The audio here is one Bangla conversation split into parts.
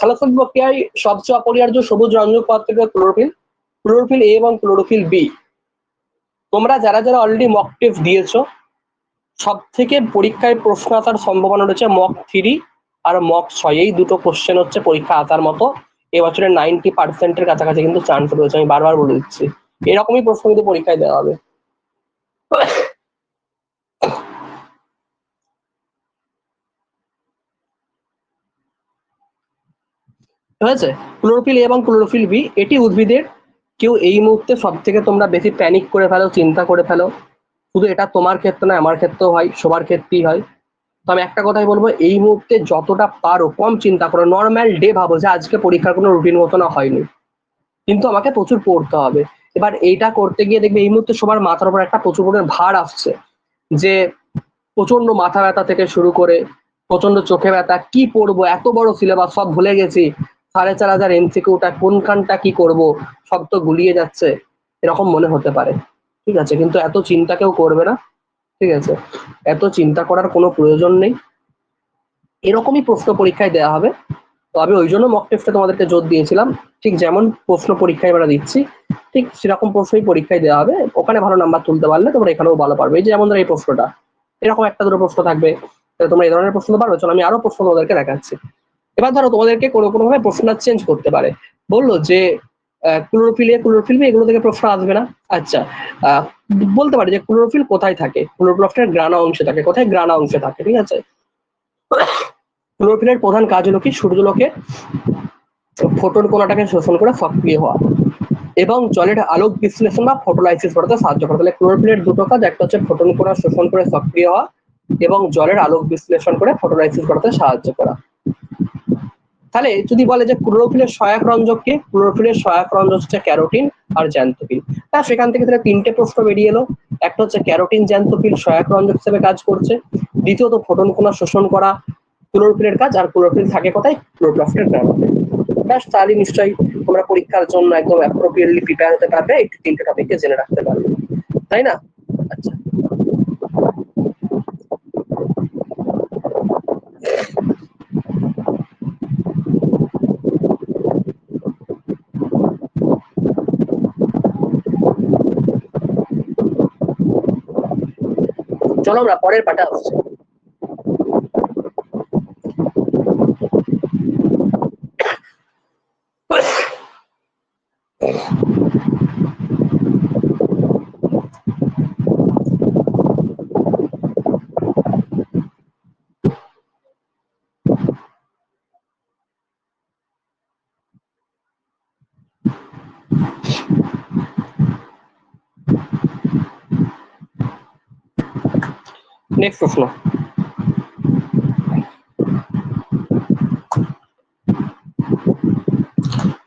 সালোকসংশ্লেষ প্রক্রিয়ায় সবচেয়ে অপরিহার্য সবুজ রঞ্জক পদার্থ ক্লোরোফিল, ক্লোরোফিল এ এবং ক্লোরোফিল বি। তোমরা যারা যারা অলরেডি মক টেস্ট দিয়েছো, সব থেকে পরীক্ষায় প্রশ্ন আসার সম্ভাবনা রয়েছে মক 3 আর মক 6, এই দুটো কোশ্চেন হচ্ছে পরীক্ষা আসার মতো। এবছরে 90% কাছাকাছি কিন্তু চান্স রয়েছে, আমি বারবার বলে দিচ্ছি। এরকমই প্রশ্ন কিন্তু পরীক্ষায় দেওয়া হবে। ঠিক আছে, ক্লোরোফিল এবং ক্লোরোফিল বি এটি উদ্ভিদের, কেউ এই মুহূর্তে সব থেকে তোমরা বেশি প্যানিক করে ফেলো, চিন্তা করে ফেলো। শুধু এটা তোমার ক্ষেত্রে নয়, আমার ক্ষেত্রেও হয়, সবার ক্ষেত্রেই হয়। তো আমি একটা কথাই বলবো, এই মুহূর্তে যতটা পারো কম চিন্তা করো। নর্মাল ডে ভাবো যে আজকে পরীক্ষার কোনো রুটিন মতো না হয়নি, কিন্তু আমাকে প্রচুর পড়তে হবে। এবার এইটা করতে গিয়ে দেখবে এই মুহূর্তে সবার মাথার উপর একটা প্রচুর পরিমাণে ভার আসছে, যে প্রচন্ড মাথা ব্যথা থেকে শুরু করে প্রচন্ড চোখে ব্যথা, কি পড়বো, এত বড় সিলেবাস সব ভুলে গেছি, 4,500 এমসিকিউটা কোনখানটা কি করব, সব তো গুলিয়ে যাচ্ছে, এরকম মনে হতে পারে। ঠিক আছে, কিন্তু এত চিন্তা কেউ করবে না। ঠিক আছে, এত চিন্তা করার কোনো প্রয়োজন নেই। এরকমই প্রশ্ন পরীক্ষায় দেওয়া হবে। তো আমি ওই জন্য মক টেস্টে তোমাদেরকে জোর দিয়েছিলাম, ঠিক যেমন প্রশ্ন পরীক্ষায় আমরা দিচ্ছি ঠিক সেরকম প্রশ্নই পরীক্ষায় দেওয়া হবে। ওখানে ভালো নাম্বার তুলতে পারলে তোমরা এখানেও ভালো পারবে। এই যে যেমন ধরো এই প্রশ্নটা, এরকম একটা দুটো প্রশ্ন থাকবে, তোমরা এই ধরনের প্রশ্ন পারবে। চলো আমি আরো প্রশ্ন তোমাদেরকে দেখাচ্ছি। এবার ধরো তোমাদেরকে কোনো কোনো ভাবে প্রশ্ন চেঞ্জ করতে পারে, বললো যে ক্লোরোফিল এ ক্লোরোফিল বি এগুলো থেকে প্রশ্ন আসবে না। আচ্ছা, বলতে পারে যে ক্লোরোফিল কোথায় থাকে, ক্লোরোপ্লাস্টের গ্রানা অংশে থাকে। কোথায়? গ্রানা অংশে থাকে। ঠিক আছে, ক্লোরোফিলের প্রধান কাজ হলো কি, সূর্যালোকে ফোটন কণাটাকে শোষণ করে সক্রিয় হওয়া এবং জলের আলোক বিশ্লেষণ বা ফটোলাইসিস করতে সাহায্য করে। তাহলে ক্লোরোফিলের দুটো কাজ, একটা হচ্ছে ফোটন কণা শোষণ করে সক্রিয় হওয়া এবং জলের আলোক বিশ্লেষণ করে ফটোলাইসিস করতে সাহায্য করা। তাহলে যদি বলে যে ক্লোরোফিলের সহায়ক রঞ্জক কি, ক্লোরোফিলের সহায়ক রঞ্জক হচ্ছে ক্যারোটিন আর জ্যান্থোফিল। তা সেখান থেকে তাহলে 3টে প্রশ্ন বেরিয়ে এলো। একটা হচ্ছে ক্যারোটিন জ্যান্থোফিল সহায়ক রঞ্জক হিসেবে কাজ করছে, দ্বিতীয়ত ফোটন কণা শোষণ করা ক্লোরোফিলের কাজ, আর ক্লোরোফিল থাকে কোথায়? ক্লোরোপ্লাস্টের গ্রানাতে। ব্যাস, তাহলে নিশ্চয়ই তোমরা পরীক্ষার জন্য একদম অ্যাপ্রোপ্রিয়েটলি প্রিপেয়ার হতে পারবে, এই 3টে টপিককে জেনে রাখতে পারবে, তাই না? আচ্ছা, চলো আমরা পরের পাঠে আসছি। নেক্সট প্রশ্ন,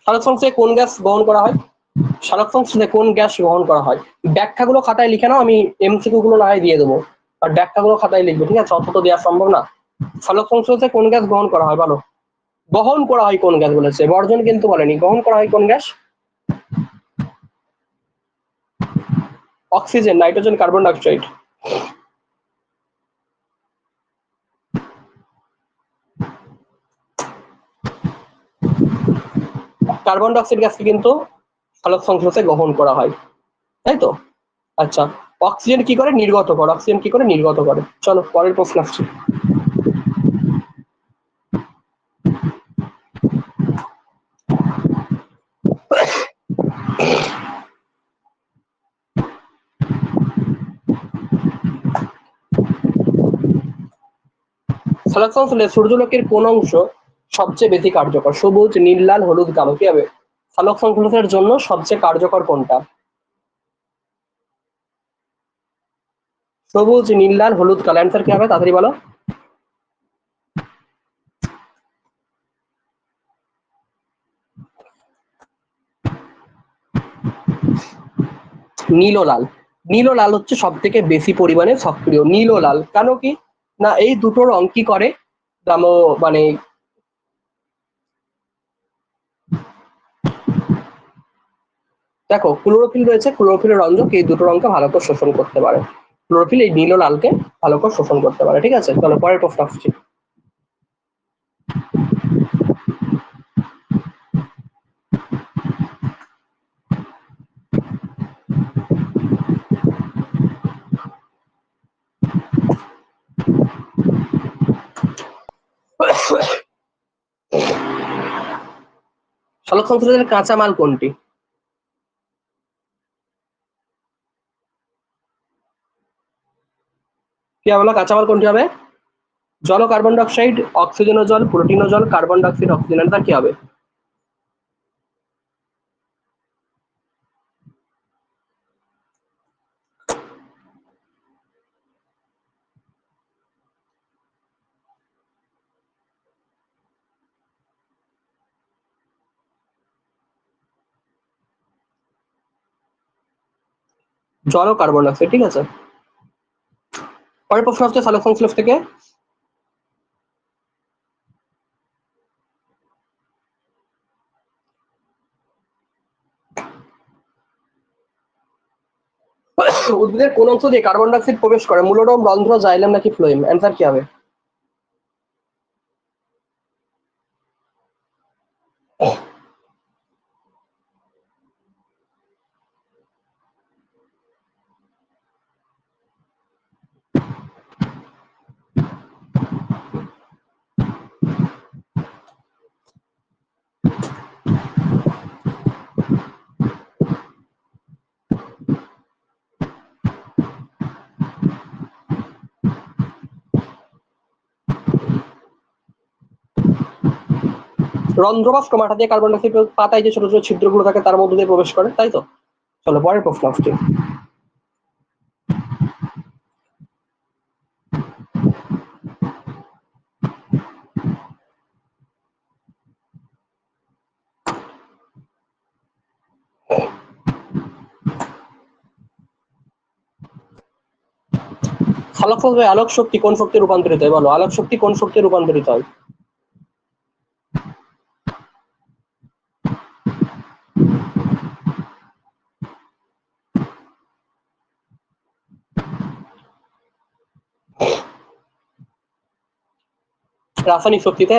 সালোক সংশ্লেষে কোন গ্যাস গ্রহণ করা হয়? সালোক সংশ্লেষে কোন গ্যাস গ্রহণ করা হয়? ব্যাখ্যাগুলো খাতায় লিখে নাও, আমি এমসিকিউ গুলো না হয় দিয়ে দেবো, আর ব্যাখ্যাগুলো খাতায় লিখবে। ঠিক আছে, অত তো দেওয়া সম্ভব না। সালোক সংশ্লেষে কোন গ্যাস গ্রহণ করা হয় বলো? গ্রহণ করা হয় কোন গ্যাস বলেছে, বর্জন কিন্তু বলেনি। গ্রহণ করা হয় কোন gas? Oxygen, nitrogen, carbon dioxide. Carbon dioxide গ্যাসকে কিন্তু সালোক সংশ্লেষে গ্রহণ করা হয়, তাই তো? আচ্ছা, অক্সিজেন কি করে? নির্গত করে। অক্সিজেন কি করে? নির্গত করে। চলো পরের প্রশ্ন আসছে। সালোক সংশ্লেষে সূর্যালোকের কোন অংশ সবচেয়ে বেশি কার্যকর? সবুজ, নীল, লাল, হলুদ, কালো, কি হবে? সালোক সংশ্লেষের জন্য সবচেয়ে কার্যকর কোনটা? সবুজ, নীল, লাল, হলুদ, কালো। অ্যান্সার কি হবে? তাড়াতাড়ি বলো। নীল ও লাল। নীল ও লাল হচ্ছে সব থেকে বেশি পরিমাণে সক্রিয়। নীল ও লাল কেন কি না, এই দুটো রং কি করে, মানে দেখো ক্লোরোফিল রয়েছে, ক্লোরোফিলের রঞ্জক এই দুটো রঙকে ভালো করে শোষণ করতে পারে। ক্লোরোফিল এই নীল ও লালকে ভালো করে শোষণ করতে পারে। ঠিক আছে, চলো পরের প্রশ্ন আসছি। সালোক সংশ্লেষণের কাঁচামাল কোনটি? কি বলো, কাঁচামাল কোনটি হবে? জল ও কার্বন ডাইঅক্সাইড, অক্সিজেন ও জল, প্রোটিন ও জল, কার্বন ডাইঅক্সাইড অক্সিজেন, তার কি হবে? জল ও কার্বন ডাইঅক্সাইড, ঠিক আছে। পরের প্রশ্ন হচ্ছে সালোক সংশ্লেষ থেকে, উদ্ভিদের কোন অংশ দিয়ে কার্বন ডাইঅক্সাইড প্রবেশ করে? মূলরোম, রন্ধ্র, জাইলেম নাকি ফ্লোয়েম? অ্যান্সার কি হবে? রন্ধ্র বা স্টোমাটা দিয়ে কার্বন ডাইঅক্সাইড পাতায় যে ছোট ছোট ছিদ্রগুলো থাকে তার মধ্যে দিয়ে প্রবেশ করে, তাই তো? চলো পরের প্রশ্ন আসছে। সালোক সংশ্লেষে আলোক শক্তি কোন শক্তি রূপান্তরিত হয়? বলো, আলোক শক্তি কোন শক্তি রূপান্তরিত হয়? রাসায়নিক শক্তিতে?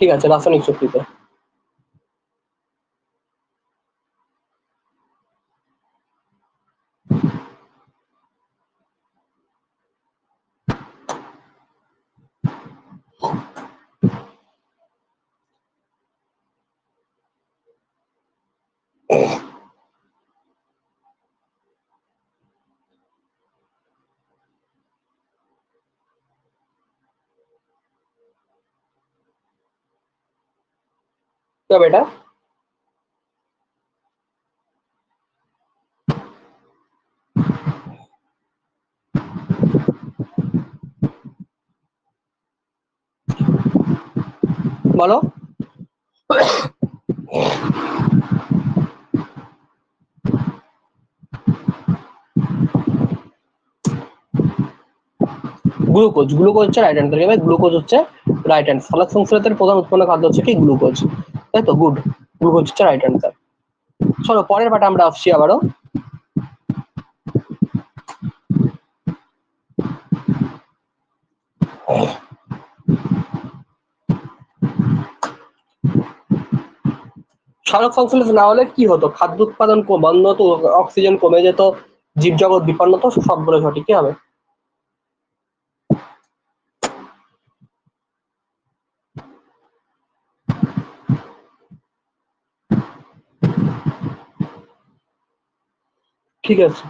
ঠিক আছে, রাসায়নিক শক্তিতে। কি হবে এটা? বলো। গ্লুকোজ, গ্লুকোজ হচ্ছে রাইট অ্যান্সার। এবার গ্লুকোজ হচ্ছে রাইট অ্যান্সার। সালোক সংশ্লেষের প্রধান উৎপন্ন খাদ্য হচ্ছে কি? গ্লুকোজ, তাই তো? গুড, গ্লুকোজ হচ্ছে রাইট অ্যান্সার। চলো পরের পাঠে আমরা আসছি আবারও। সালোক সংশ্লেষ না হলে কি হতো? খাদ্য উৎপাদন বন্ধ হতো, অক্সিজেন কমে যেত, জীবজগৎ বিপন্ন হতো, সবগুলো সঠিক। কি হবে? ঠিক আছে।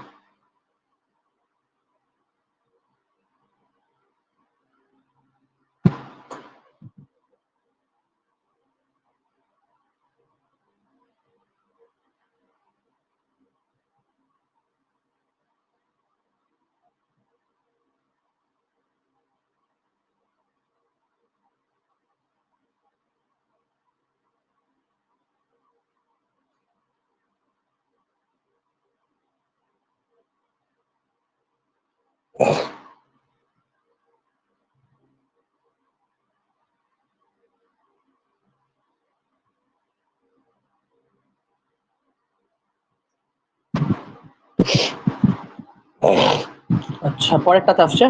আচ্ছা, পরেরটাতে আসছে।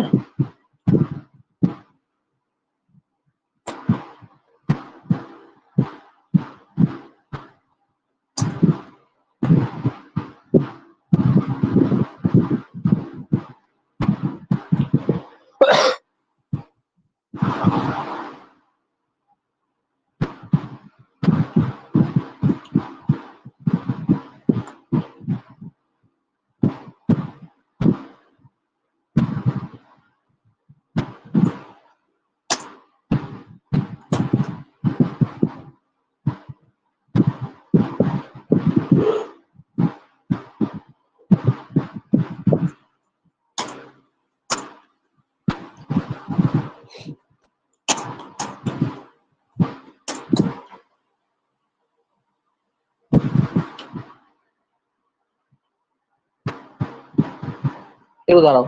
একটু দাঁড়াও।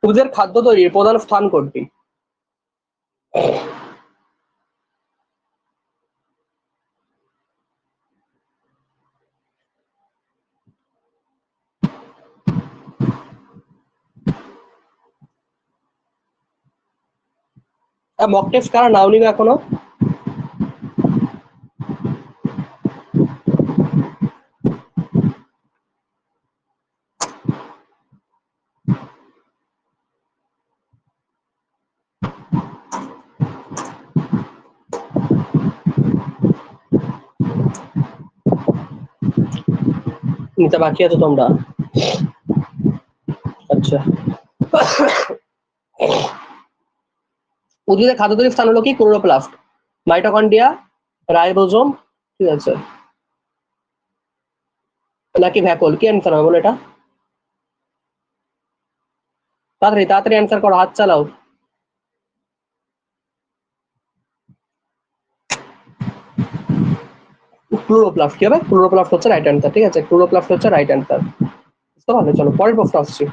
উদ্ভিদের খাদ্য তৈরির প্রধান স্থান কোনটি? মক টেস্ট কারা নাওনি এখনো? নিতে বাকি আছো তোমরা? আচ্ছা, উদ্ভিদের খাদ্য তৈরির স্থান হলো কি? ক্লোরোপ্লাস্ট, মাইটোকন্ড্রিয়া, রাইবোজোম, ঠিক আছে, নাকি ভ্যাকুল? কি অ্যান্সার হবে বলো এটা? তাড়াতাড়ি তাড়াতাড়ি অ্যান্সার করো, হাত চালাও। ক্লোরোপ্লাস্ট। কি হবে? ক্লোরোপ্লাস্ট হচ্ছে রাইট অ্যান্সার, ঠিক আছে, ক্লোরোপ্লাস্ট হচ্ছে রাইট অ্যান্সার। বুঝতে পারলে? চলো পরের প্রশ্ন আসছি।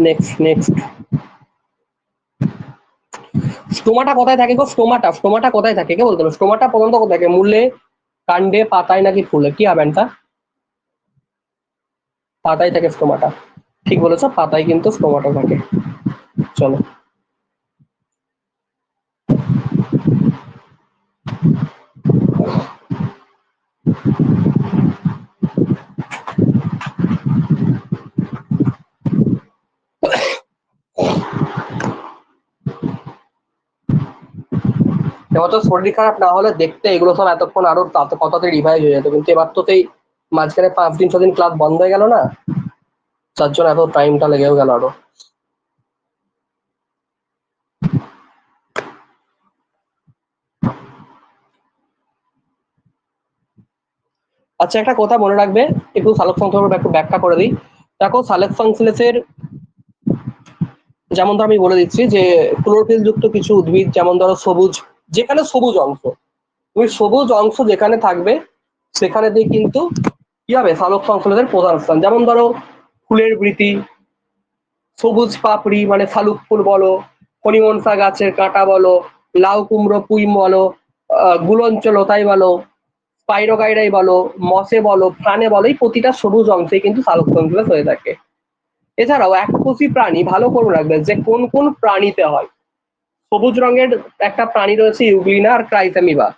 নেক্সট স্টোমাটা কোথায় থাকে গো? স্টোমাটা কোথায় থাকে কে বলতে হবে? স্টোমাটা প্রধানত কোথায় থাকে? মূলে, কাণ্ডে, পাতায় নাকি ফুলে? কি হবে এটা? পাতায় থাকে স্টোমাটা। ঠিক বলেছো, পাতায় কিন্তু স্টোমাটা থাকে। চলো এবার তো শরীর খারাপ না হলে দেখতে এগুলো সব এতক্ষণ আরো কততে রিভাইজ হয়ে যেত, কিন্তু এবার তো সেই মাঝখানে 5 দিন 6 দিন ক্লাস বন্ধ হয়ে গেল না, তার জন্য এত টাইমটা লেগেও গেল আরো। আচ্ছা, একটা কথা মনে রাখবে, একটু সালোক সংশ্লেষের একটু ব্যাখ্যা করে দিই। দেখো, সালোক সংশ্লেষের যেমন ধরো আমি বলে দিচ্ছি যে ক্লোরোফিল যুক্ত কিছু উদ্ভিদ, যেমন ধরো সবুজ, যেখানে সবুজ অংশ, ওই সবুজ অংশ যেখানে থাকবে সেখানে দিয়ে কিন্তু কি হবে? সালোক সংশ্লেষের প্রধান স্থান। যেমন ধরো ফুলের বৃতি, সবুজ পাপড়ি মানে শালুক ফুল বলো, কনিমনসা গাছের কাঁটা বলো, লাউ কুমড়ো পুঁই বলো, গুলঞ্চ লতাই বলো, স্পাইরোগাইরাই বলো, মসে বলো, প্রাণে বলো, এই প্রতিটা সবুজ অংশে কিন্তু সালোক সংশ্লেষ হয়ে থাকে। এছাড়াও এককোষী প্রাণী, ভালো করে রাখবে যে কোন কোন প্রাণীতে হয়। সবুজ রঙের একটা প্রাণী রয়েছে ইউগ্লিনা আর ক্রাইসেমিবা,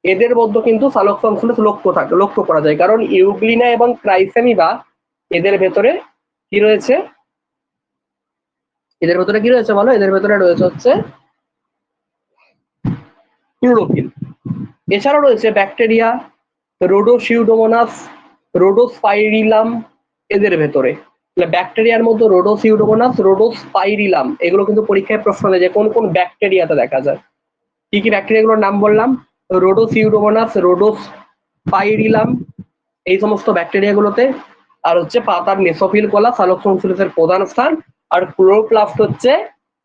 এদের মধ্যে কিন্তু সালোক সংশ্লেষ লক্ষ্য করা যায়, কারণ ইউগ্লিনা এবং ক্রাইসেমিবা এদের ভেতরে কি রয়েছে? এদের ভেতরে কি রয়েছে বলো? এদের ভেতরে রয়েছে হচ্ছে ক্লোরোফিল। এছাড়াও রয়েছে ব্যাকটেরিয়া, রোডোসিউডোমোনাস, রোডোস্পাইরিলাম এদের ভেতরে। ব্যাকটেরিয়ার মধ্যে রোডোসিউডোমোনাস, রোডোস্পাইরিলাম এগুলো কিন্তু পরীক্ষায় প্রশ্ন দেয় যে কোন কোন ব্যাকটেরিয়াতে দেখা যায়। কি কি ব্যাকটেরিয়াগুলোর নাম বললাম? রোডোসিউডোমোনাস, রোডোস্পাইরিলাম, এই সমস্ত ব্যাকটেরিয়াগুলোতে। আর হচ্ছে পাতার মেসোফিল কলা সালোক সংশ্লেষের প্রধান স্থান, আর ক্লোরোপ্লাস্ট হচ্ছে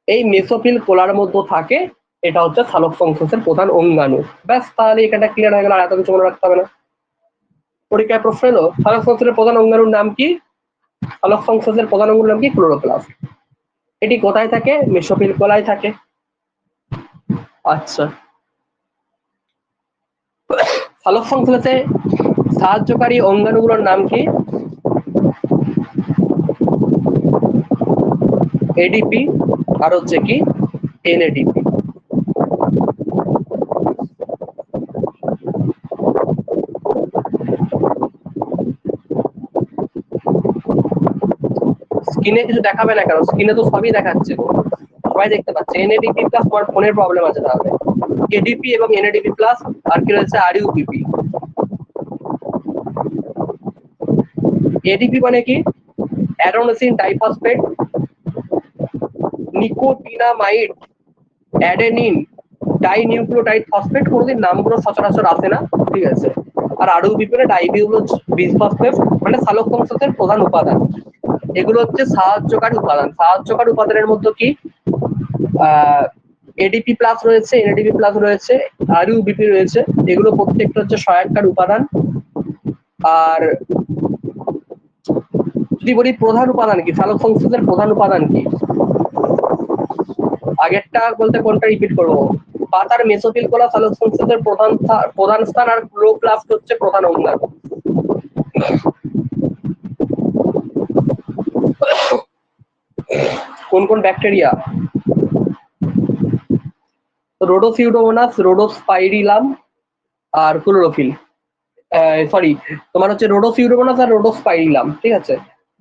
এই মেসোফিল কলার মধ্যে থাকে, এটা হচ্ছে সালোক সংশ্লেষের প্রধান অঙ্গাণু। ব্যাস, তাহলে এখানটা ক্লিয়ার হয়ে গেল, আর এত কিছু মনে রাখতে হবে না। পরীক্ষায় প্রশ্ন এলো সালোক সংশ্লেষের প্রধান অঙ্গাণুর নাম কি? সালোক সংশ্লেষের প্রধান অঙ্গাণুর নাম কি? ক্লোরোপ্লাস্ট। এটি কোথায় থাকে? মেসোফিল কলায় থাকে। আচ্ছা, সালোক সংশ্লেষে সাহায্যকারী অঙ্গাণুগুলোর নাম কি? এডিপি আর হচ্ছে কি এনএডিপি। স্ক্রিনে কিছু দেখাবে না কেন? স্ক্রিনে তো সবই দেখাচ্ছে, সবাই দেখতে পাচ্ছে। এনএডিপি প্লাস, তোমার ফোনের প্রবলেম আছে তাহলে। এডিপি এবং এনএডিপি প্লাস, আর কি রয়েছে? আরইউপিপি। এডিপি মানে কি? Adenosine diphosphate, nicotinamide, adenine dinucleotide phosphate. কোনোদিন নামগুলো সচরাচর আসে না, ঠিক আছে। আর আরবিপিনে ডাইবিউলো বিসফসফেট মানে সালোক সংশ্লেষের প্রধান উপাদান। এগুলো হচ্ছে সাহায্যকারী উপাদান। সাহায্যকারী উপাদানের মধ্যে কি এডিপি প্লাস রয়েছে, এনএডিপি প্লাস রয়েছে, আরইউবিপি রয়েছে। এগুলো প্রত্যেকটা হচ্ছে সহায়ককারী উপাদান। আর যদি বলি প্রধান উপাদান কি, সালোক সংশ্লেষের প্রধান উপাদান কি, আগেরটা বলতে কোনটা রিপিট করবো? পাতার মেসোফিল কোলা সালোক সংশ্লেষের প্রধান স্থান, আর ক্লোরোপ্লাস্ট হচ্ছে প্রধান অঙ্গাণু। কোন কোন ব্যাকটেরিয়া? রোডোসিউডোমোনাস, রোডোস্পাইরিলাম আর ক্লোরোফিল। সরি, তোমার হচ্ছে রোডোসিউডোমোনাস আর রোডোস্পাইরিলাম, ঠিক আছে।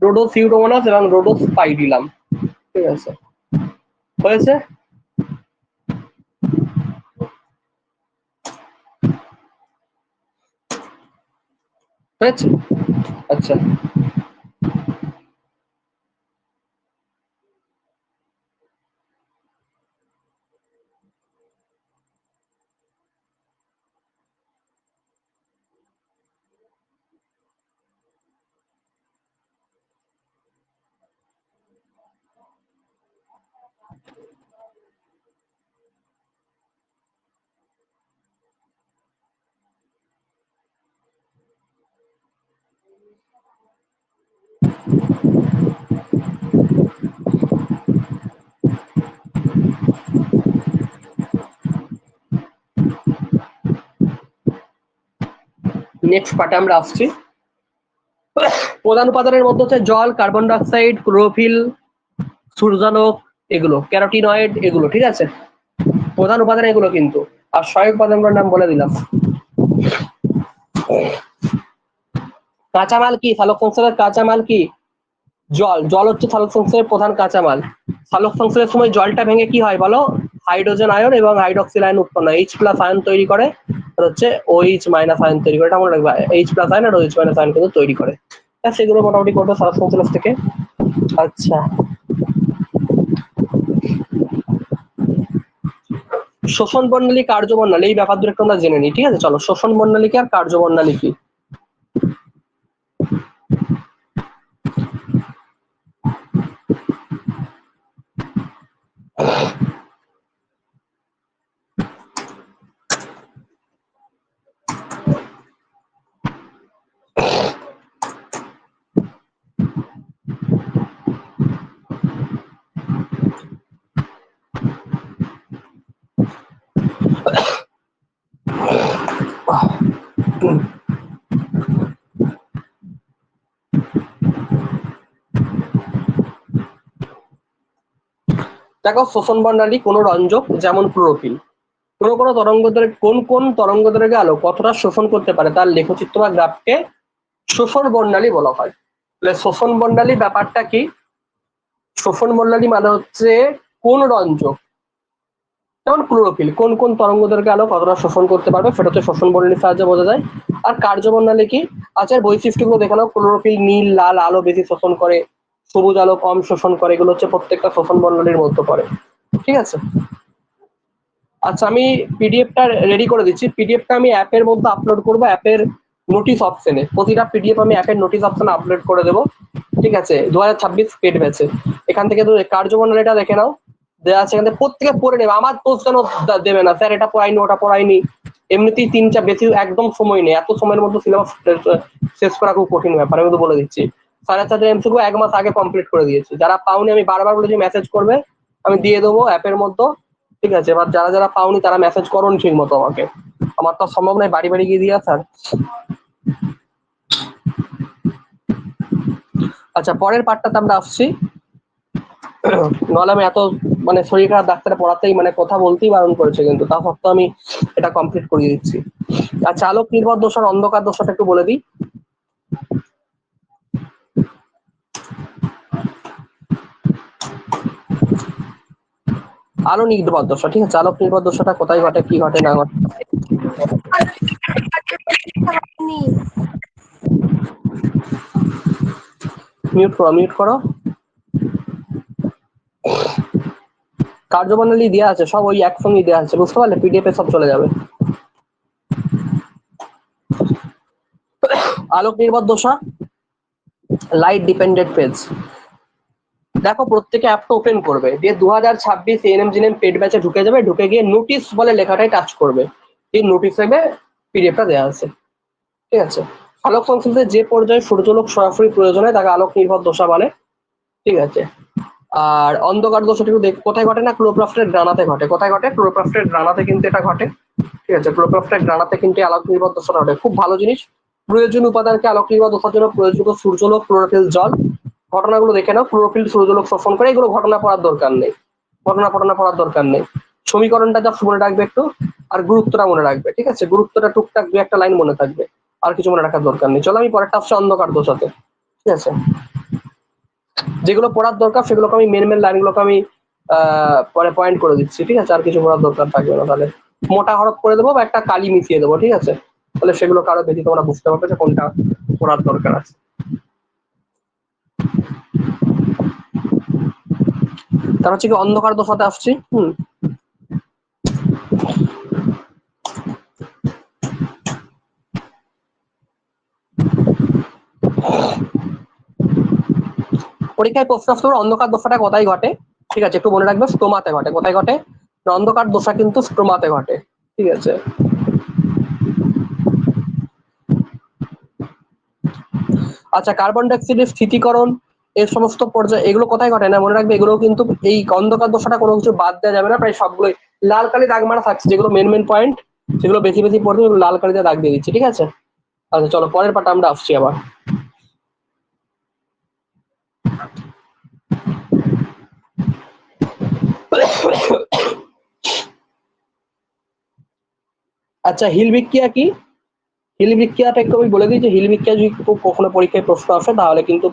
রোডোসিউডোমোনাস এবং রোডোস্পাইরিলাম, ঠিক আছে। হয়েছে? হয়েছে, আচ্ছা। নেক্সট পার্টে আমরা আসছি। প্রধান উপাদানের মধ্যে হচ্ছে জল, কার্বন ডাইঅক্সাইড, ক্লোরোফিল, সূর্যালোক, এগুলো ক্যারোটিনয়েড, এগুলো, ঠিক আছে। প্রধান উপাদান এগুলো কিন্তু। আর সহায়ক উপাদানগুলোর নাম বলে দিলাম। কাঁচামাল কি সালোক সংশ্লেষের? কাঁচামাল কি? জল। জল হচ্ছে সালোক সংশ্লেষের প্রধান কাঁচামাল। সালোক সংশ্লেষের সময় জলটা ভেঙে কি হয় বলো? হাইড্রোজেন আয়ন এবং হাইড্রক্সিল আয়ন উৎপন্ন হয়। H+ আয়ন তৈরি করে, আর হচ্ছে OH- আয়ন তৈরি করে। এটা মনে রাখবে, H+ আয়ন আর OH- আয়ন কিন্তু তৈরি করে। সেগুলো মোটামুটি করবে সালোক সংশ্লেষ থেকে। আচ্ছা, শোষণ বর্ণালী, কার্যবর্ণালী, এই ব্যাপার দুটো আমরা জেনে নিই, ঠিক আছে। চলো, শোষণ বর্ণালী কি আর কার্যবর্ণালী কি? দেখো, শোষণ বর্ণালী কোন রঞ্জক, যেমন ক্লোরোফিল, কোন তরঙ্গদৈর্ঘ্য, কোন তরঙ্গদৈর্ঘ্যে আলো কতটা শোষণ করতে পারে তার লেখচিত্র বা গ্রাফকে শোষণ বর্ণালী বলা হয়। তাহলে শোষণ বর্ণালী ব্যাপারটা কি? শোষণ বর্ণালী মানে হচ্ছে কোন রঞ্জক, যেমন ক্লোরোফিল, কোন তরঙ্গদৈর্ঘ্যে আলো কতটা শোষণ করতে পারবে, সেটা হচ্ছে শোষণ বর্ণালীর সাহায্যে বোঝা যায়। আর কার্যবর্ণালী কি? আচ্ছা, বৈশিষ্ট্যগুলো দেখে নাও। ক্লোরোফিল নীল লাল আলো বেশি শোষণ করে, সবুজ আলো কম শোষণ করে। এগুলো হচ্ছে প্রত্যেকটা শোষণ বর্ণালীর মধ্যে পড়ে, ঠিক আছে। আচ্ছা, আমি পিডিএফটা রেডি করে দিচ্ছি। পিডিএফটা আমি অ্যাপের মধ্যে আপলোড করবো, অ্যাপের নোটিশ অপশনে। প্রতিটা পিডিএফ আমি অ্যাপের নোটিশ অপশনে আপলোড করে দেবো, ঠিক আছে। 2026 পেড ব্যাচে। এখান থেকে তো কার্যবর্ণালীটা দেখে নাও, দেওয়া আছে। এখান থেকে প্রত্যেকে পড়ে নেবে। আমার দোষ যেন দেবে না, স্যার এটা পড়াইনি ওটা পড়াইনি। এমনিতেই 3-4 বেশি একদম সময় নেই। এত সময়ের মধ্যে সিলেবাস শেষ করা খুব কঠিন ব্যাপার, আমি তো বলে দিচ্ছি। 4.5 এমসিকিউ 1 মাস আগে কমপ্লিট করে দিয়েছি। যারা পাওনি আমি বারবার বলেছি মেসেজ করবে, আমি দিয়ে দেবো অ্যাপের মধ্যে, ঠিক আছে। এবার যারা পাওনি তারা মেসেজ করো ঠিক মতো আমাকে। আমার তো সম্ভব নয় বাড়ি বাড়ি গিয়ে দিয়ে আসার। আচ্ছা, পরের পার্টটাতে আমরা আসছি। নাহলে আমি এত মানে শরীর খারাপ, ডাক্তারে পড়াতেই মানে কথা বলতেই বারণ করেছে, কিন্তু তা সত্ত্বেও আমি এটা কমপ্লিট করিয়ে দিচ্ছি। আচ্ছা, আলোক নির্ভর দোষ আর অন্ধকার দোষটা একটু বলে দিই। আলো নির্ভর দশা, ঠিক আছে। আলোক নির্ভর দশাটা কোথায় ঘটে, কি ঘটে না ঘটে? মিউট করো, মিউট করো। কার্যপ্রণালী দেওয়া আছে, সব ওই একসঙ্গেই দেওয়া আছে, বুঝতে পারলে? পিডিএফ এ সব চলে যাবে। আলোক নির্ভর দশা, লাইট ডিপেন্ডেন্ট ফেজ। দেখো প্রত্যেকে অ্যাপটা ওপেন করবে, দিয়ে 2026 এএনএম জিএনএম পেড ব্যাচে ঢুকে যাবে, ঢুকে গিয়ে নোটিশ বলে লেখাটাই টাচ করবে, এই নোটিশ থেকে পিডিএফটা দেওয়া আছে। ঠিক আছে? আলোক সংশ্লেষের যে পর্যায়ে সূর্যালোক সরাসরি প্রয়োজন হয় তাকে আলোক নির্ভর দশা বলে। ঠিক আছে? আর অন্ধকার দশাটি কোথায় ঘটে না, ক্লোরোপ্লাস্টের গ্রানাতে ঘটে। কোথায় ঘটে? ক্লোরোপ্লাস্টের গ্রানাতে কিন্তু এটা ঘটে। ঠিক আছে? ক্লোরোপ্লাস্টের গ্রানাতে কিন্তু আলোক নির্ভর দশাটা ঘটে। খুব ভালো জিনিস। প্রয়োজনীয় উপাদানকে আলোক নির্ভর দশার জন্য প্রয়োজনীয় সূর্যালোক, ক্লোরোফিল, জল। ঘটনাগুলো দেখে নাও। ক্লোরোফিল সূর্যালোক শোষণ করে, এগুলো ঘটনা পড়ার দরকার নেই, ঘটনা পড়ার দরকার নেই। সমীকরণটা যা মনে রাখবে একটু, আর গুরুত্বটা মনে রাখবে। ঠিক আছে? গুরুত্বটা টুকটাক দু একটা লাইন মনে থাকবে, আর কিছু মনে রাখার দরকার নেই। চলো আমি পরেরটা আসছে অন্ধকার দশাতে। ঠিক আছে? যেগুলো পড়ার দরকার সেগুলোকে আমি মেন লাইনগুলোকে আমি পরে পয়েন্ট করে দিচ্ছি। ঠিক আছে? আর কিছু পড়ার দরকার থাকবে না, তাহলে মোটা হরফ করে দেবো বা একটা কালি মিশিয়ে দেবো। ঠিক আছে? তাহলে সেগুলো কারো বেশি তোমরা বুঝতে পারবে যে কোনটা পড়ার দরকার আছে। তার হচ্ছে কি অন্ধকার দশাতে আসছি। পরীক্ষায় প্রশ্ন আসতে পারে অন্ধকার দশাটা কোথায় ঘটে। ঠিক আছে? একটু মনে রাখবে, স্টোমাতে ঘটে। কোথায় ঘটে? অন্ধকার দশা কিন্তু স্টোমাতে ঘটে। ঠিক আছে? আচ্ছা, কার্বন ডাইঅক্সাইডের স্থিতিকরণ, এর সমস্ত পর্যায়ে এগুলো কোথায় ঘটে না মনে রাখবে। এগুলো কিন্তু এই অন্ধকার দশাটা কোনো কিছু বাদ দেওয়া যাবে না, প্রায় সবগুলোই লাল কালি দাগ মারা থাকছে। যেগুলো মেন পয়েন্ট, সেগুলো বেশি বেশি পড়বে, লাল কালিতে দাগ দিয়ে দিচ্ছি। ঠিক আছে? আচ্ছা চলো পরের পাটা আমরা আসছি আবার। আচ্ছা, হিল বিক্রিয়া কি? হিল বিক্রিয়াটা একটু আমি বলে দিই যে হিল বিক্রিয়া যদি কখনো পরীক্ষায় প্রশ্ন আসে তাহলে কিন্তু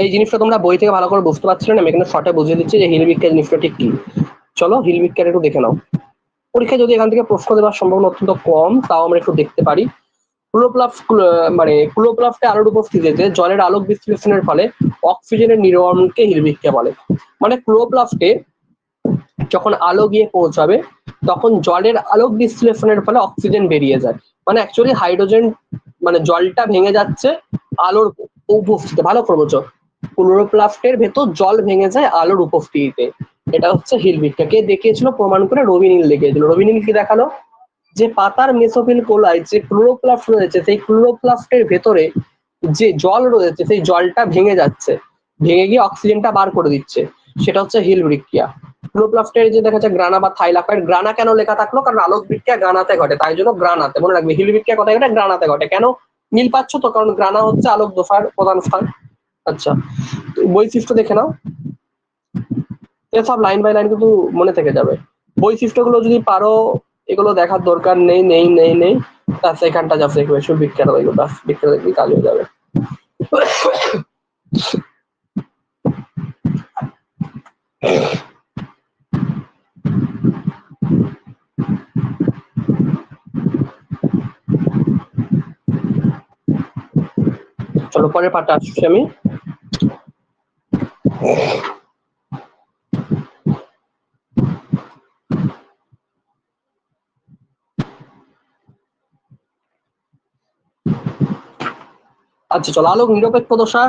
এই জিনিসটা তোমরা বই থেকে ভালো করে বুঝতে পারছিলে না, আমি এখানে শর্টে বুঝিয়ে দিচ্ছি যে হিল বিক্রিয়া জিনিসটা ঠিক কি। চলো হিল বিক্রিয়া একটু দেখে নাও। পরীক্ষায় যদি এখান থেকে প্রশ্ন দেওয়ার সম্ভাবনা অত্যন্ত কম, তাও আমরা একটু দেখতে পারি। ক্লোরোপ্লাস্টে আলোর উপস্থিতিতে জলের আলোক বিশ্লেষণের ফলে অক্সিজেনের নির্গমনকে হিল বিক্রিয়া বলে। মানে ক্লোরোপ্লাস্টে যখন আলো গিয়ে পৌঁছাবে তখন জলের আলোক বিশ্লেষণের ফলে অক্সিজেন বেরিয়ে যায়। মানে অ্যাকচুয়ালি হাইড্রোজেন, মানে জলটা ভেঙে যাচ্ছে আলোর উপস্থিতিতে। ভালো করে বোঝো, ক্লোরোপ্লাস্টের ভেতর জল ভেঙে যায় আলোর উপস্থিতিতে। এটা হচ্ছে হিল বিক্রিয়া। কে দেখিয়েছিল প্রমাণ করে? রবি নীল দেখিয়েছিল। রবি নীল কি দেখালো? যে পাতার মেসোফিল কোলায় যে ক্লোরোপ্লাস্ট রয়েছে, সেই ক্লোরোপ্লাস্টের ভেতরে যে জল রয়েছে সেই জলটা ভেঙে যাচ্ছে, ভেঙে গিয়ে অক্সিজেনটা বার করে দিচ্ছে। সেটা হচ্ছে হিল বিক্রিয়া। ক্লোরোপ্লাস্টের যে দেখা যাচ্ছে গ্রানা বা থাইলাকয়েড, গ্রানা কেন লেখা থাকলো? কারণ আলোক বিক্রিয়া গ্রানাতে ঘটে, তাই জন্য গ্রানাতে মনে রাখবে। হিল বিক্রিয়া কোথায় ঘটে? গ্রানাতে ঘটে। কেন মিল পাচ্ছ তো? কারণ গ্রানা হচ্ছে আলোক দশার প্রধান স্থান। আচ্ছা, বৈশিষ্ট্য দেখে নাও। সব লাইন বাই লাইন কিন্তু মনে থেকে যাবে। বৈশিষ্ট্যগুলো যদি পারো, এগুলো দেখার দরকার নেই নেই নেই নেই তার সেখানটা যা দেখবে শুধু বিখ্যাত এগুলো, বিখ্যাত দেখবি কাজ হয়ে যাবে। চলো পরের পার্টটা আসছি আমি। আচ্ছা চলো, আলোক নিরপেক্ষ দশা।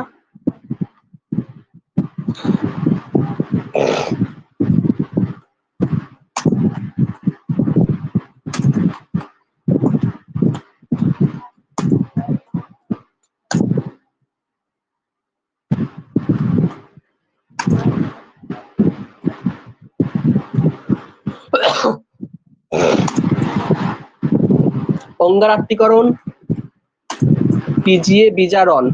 অঙ্গারাত্মীকরণ, পিজিএ বিজারণ।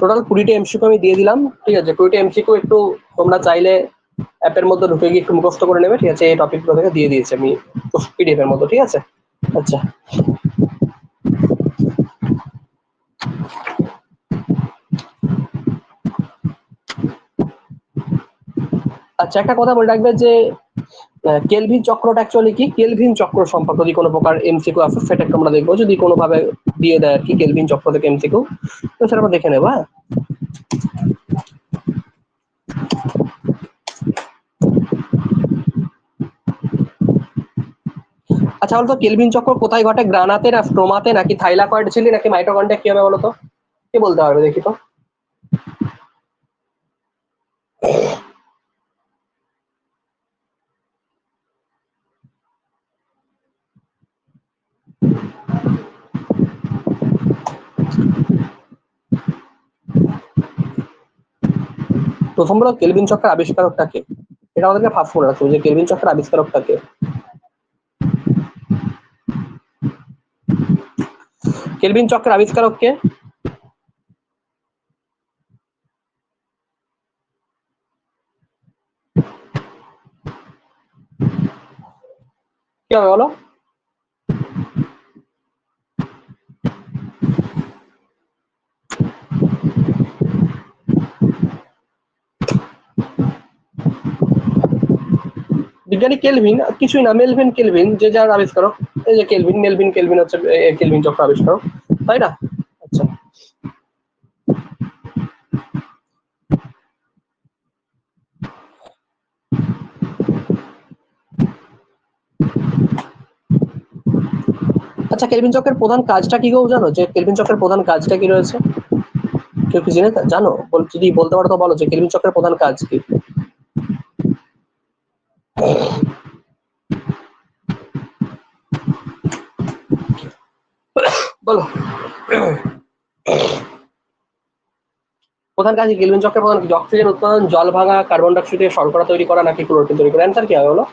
টোটাল 20টা এমসিকিউ আমি দিয়ে দিলাম, ঠিক আছে। 20টা এমসিকিউ একটু তোমরা চাইলে অ্যাপের মধ্যে ঢুকে গিয়ে একটু মুখস্থ করে নেবে, ঠিক আছে। এই টপিকগুলো থেকে দিয়ে দিয়েছি আমি পিডিএফ এর মধ্যে, ঠিক আছে। আচ্ছা আচ্ছা, একটা কথা বলে রাখবে যে কেলভিন চক্রটা অ্যাকচুয়ালি কি, কেলভিন চক্র সম্পর্কে যদি কোনো প্রকার এমসিকিউ আছে সেটা আমরা দেখবো, যদি কোনোভাবে দিয়ে দেয় আর কি কেলভিন চক্র থেকে এমসিকিউ, তো সেটা আমরা দেখে নেবো। হ্যাঁ, আচ্ছা বলতো কেলভিন চক্র কোথায় ঘটে, গ্রানাতে না স্ট্রোমাতে নাকি থাইলাকয়েড ঝিল্লি নাকি মাইটোকন্ড্রিয়া, কি হবে বলতো, কি বলতে পারবে দেখি তো। প্রথম বলো কেলভিন চক্রের আবিষ্কারকটা কে, এটা আমাদেরকে ফার্স্ট মনে রাখতে হবে যে কেলভিন চক্রের আবিষ্কারকটা কে। কেলভিন চক্রের আবিষ্কারক কে? কি হবে বলো? বিজ্ঞানী কেলভিন, কিছুই না, মেলভিন কেলভিন, যে যার আবিষ্কারক। এই যে কেলভিন, মেলভিন কেলভিন হচ্ছে কেলভিন চক্র আবিষ্কারক, তাই না? আচ্ছা আচ্ছা, কেলভিন চক্রের প্রধান কাজটা কি গো, জানো যে কেলভিন চক্রের প্রধান কাজটা কি রয়েছে? কেউ কি জেনে জানো? যদি বলতে পারো তো বলো যে কেলভিন চক্রের প্রধান কাজ কি। বলো। প্রধান কাজ কেলভিন চক্রের প্রধান অক্সিজেন উৎপাদন, জল ভাঙা, কার্বন ডাইঅক্সাইড থেকে শর্করা তৈরি করা নাকি ক্লোরোফিল তৈরি করা, অ্যান্সার কি হবে বলো?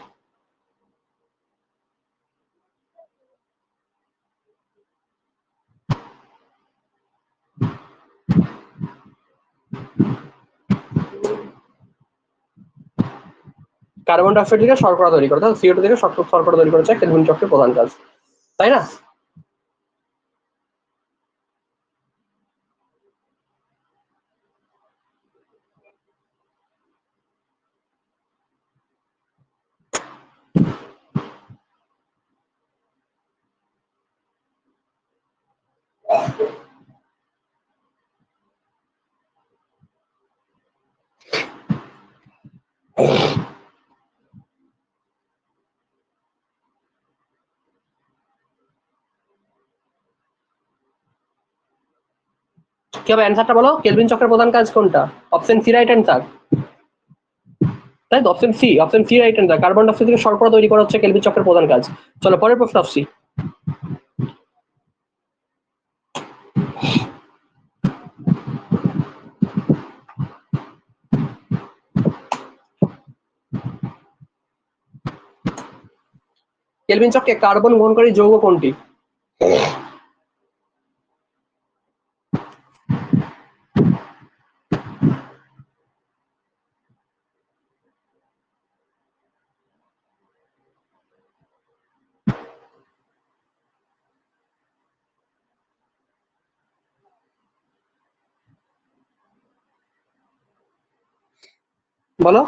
কার্বন ডাইঅক্সাইড থেকে শর্করা তৈরি করা, তাহলে CO2 থেকে শর্করা তৈরি করা হচ্ছে কেলভিন চক্রের প্রধান কাজ, তাই না? কি হবে অ্যান্সারটা বলো, কেলভিন চক্রের প্রধান কাজ কোনটা? অপশন সি রাইট অ্যান্সার, তাই তো? Option C right answer, carbon dioxide থেকে শর্করা তৈরি করা হচ্ছে কেলভিন চক্রের প্রধান কাজ। চলো পরের প্রশ্ন আসছি। কেলভিন চক্রে কার্বন গ্রহণকারী যৌগ কোনটি? বলো।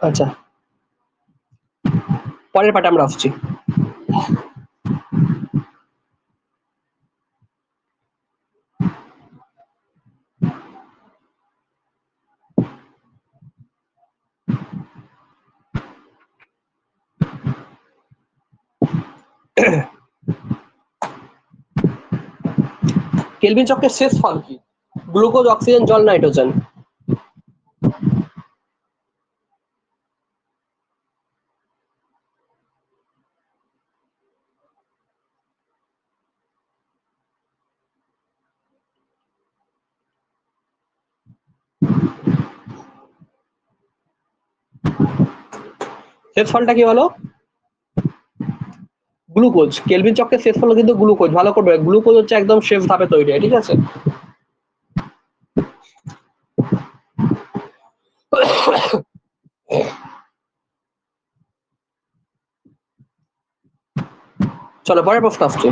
আচ্ছা, পরের পার্টে আমরা আসছি। কেলভিন চক্রের শেষ ফল কি? গ্লুকোজ, অক্সিজেন, জল, নাইট্রোজেন। শেষ ফলটা কি হলো? গ্লুকোজ। কেলভিন চক্রের শেষ ফল কিন্তু গ্লুকোজ। ভালো করবে, গ্লুকোজ হচ্ছে একদম শেষ ধাপে তৈরি হয়, ঠিক আছে? চলো পরের প্রশ্ন আসছে।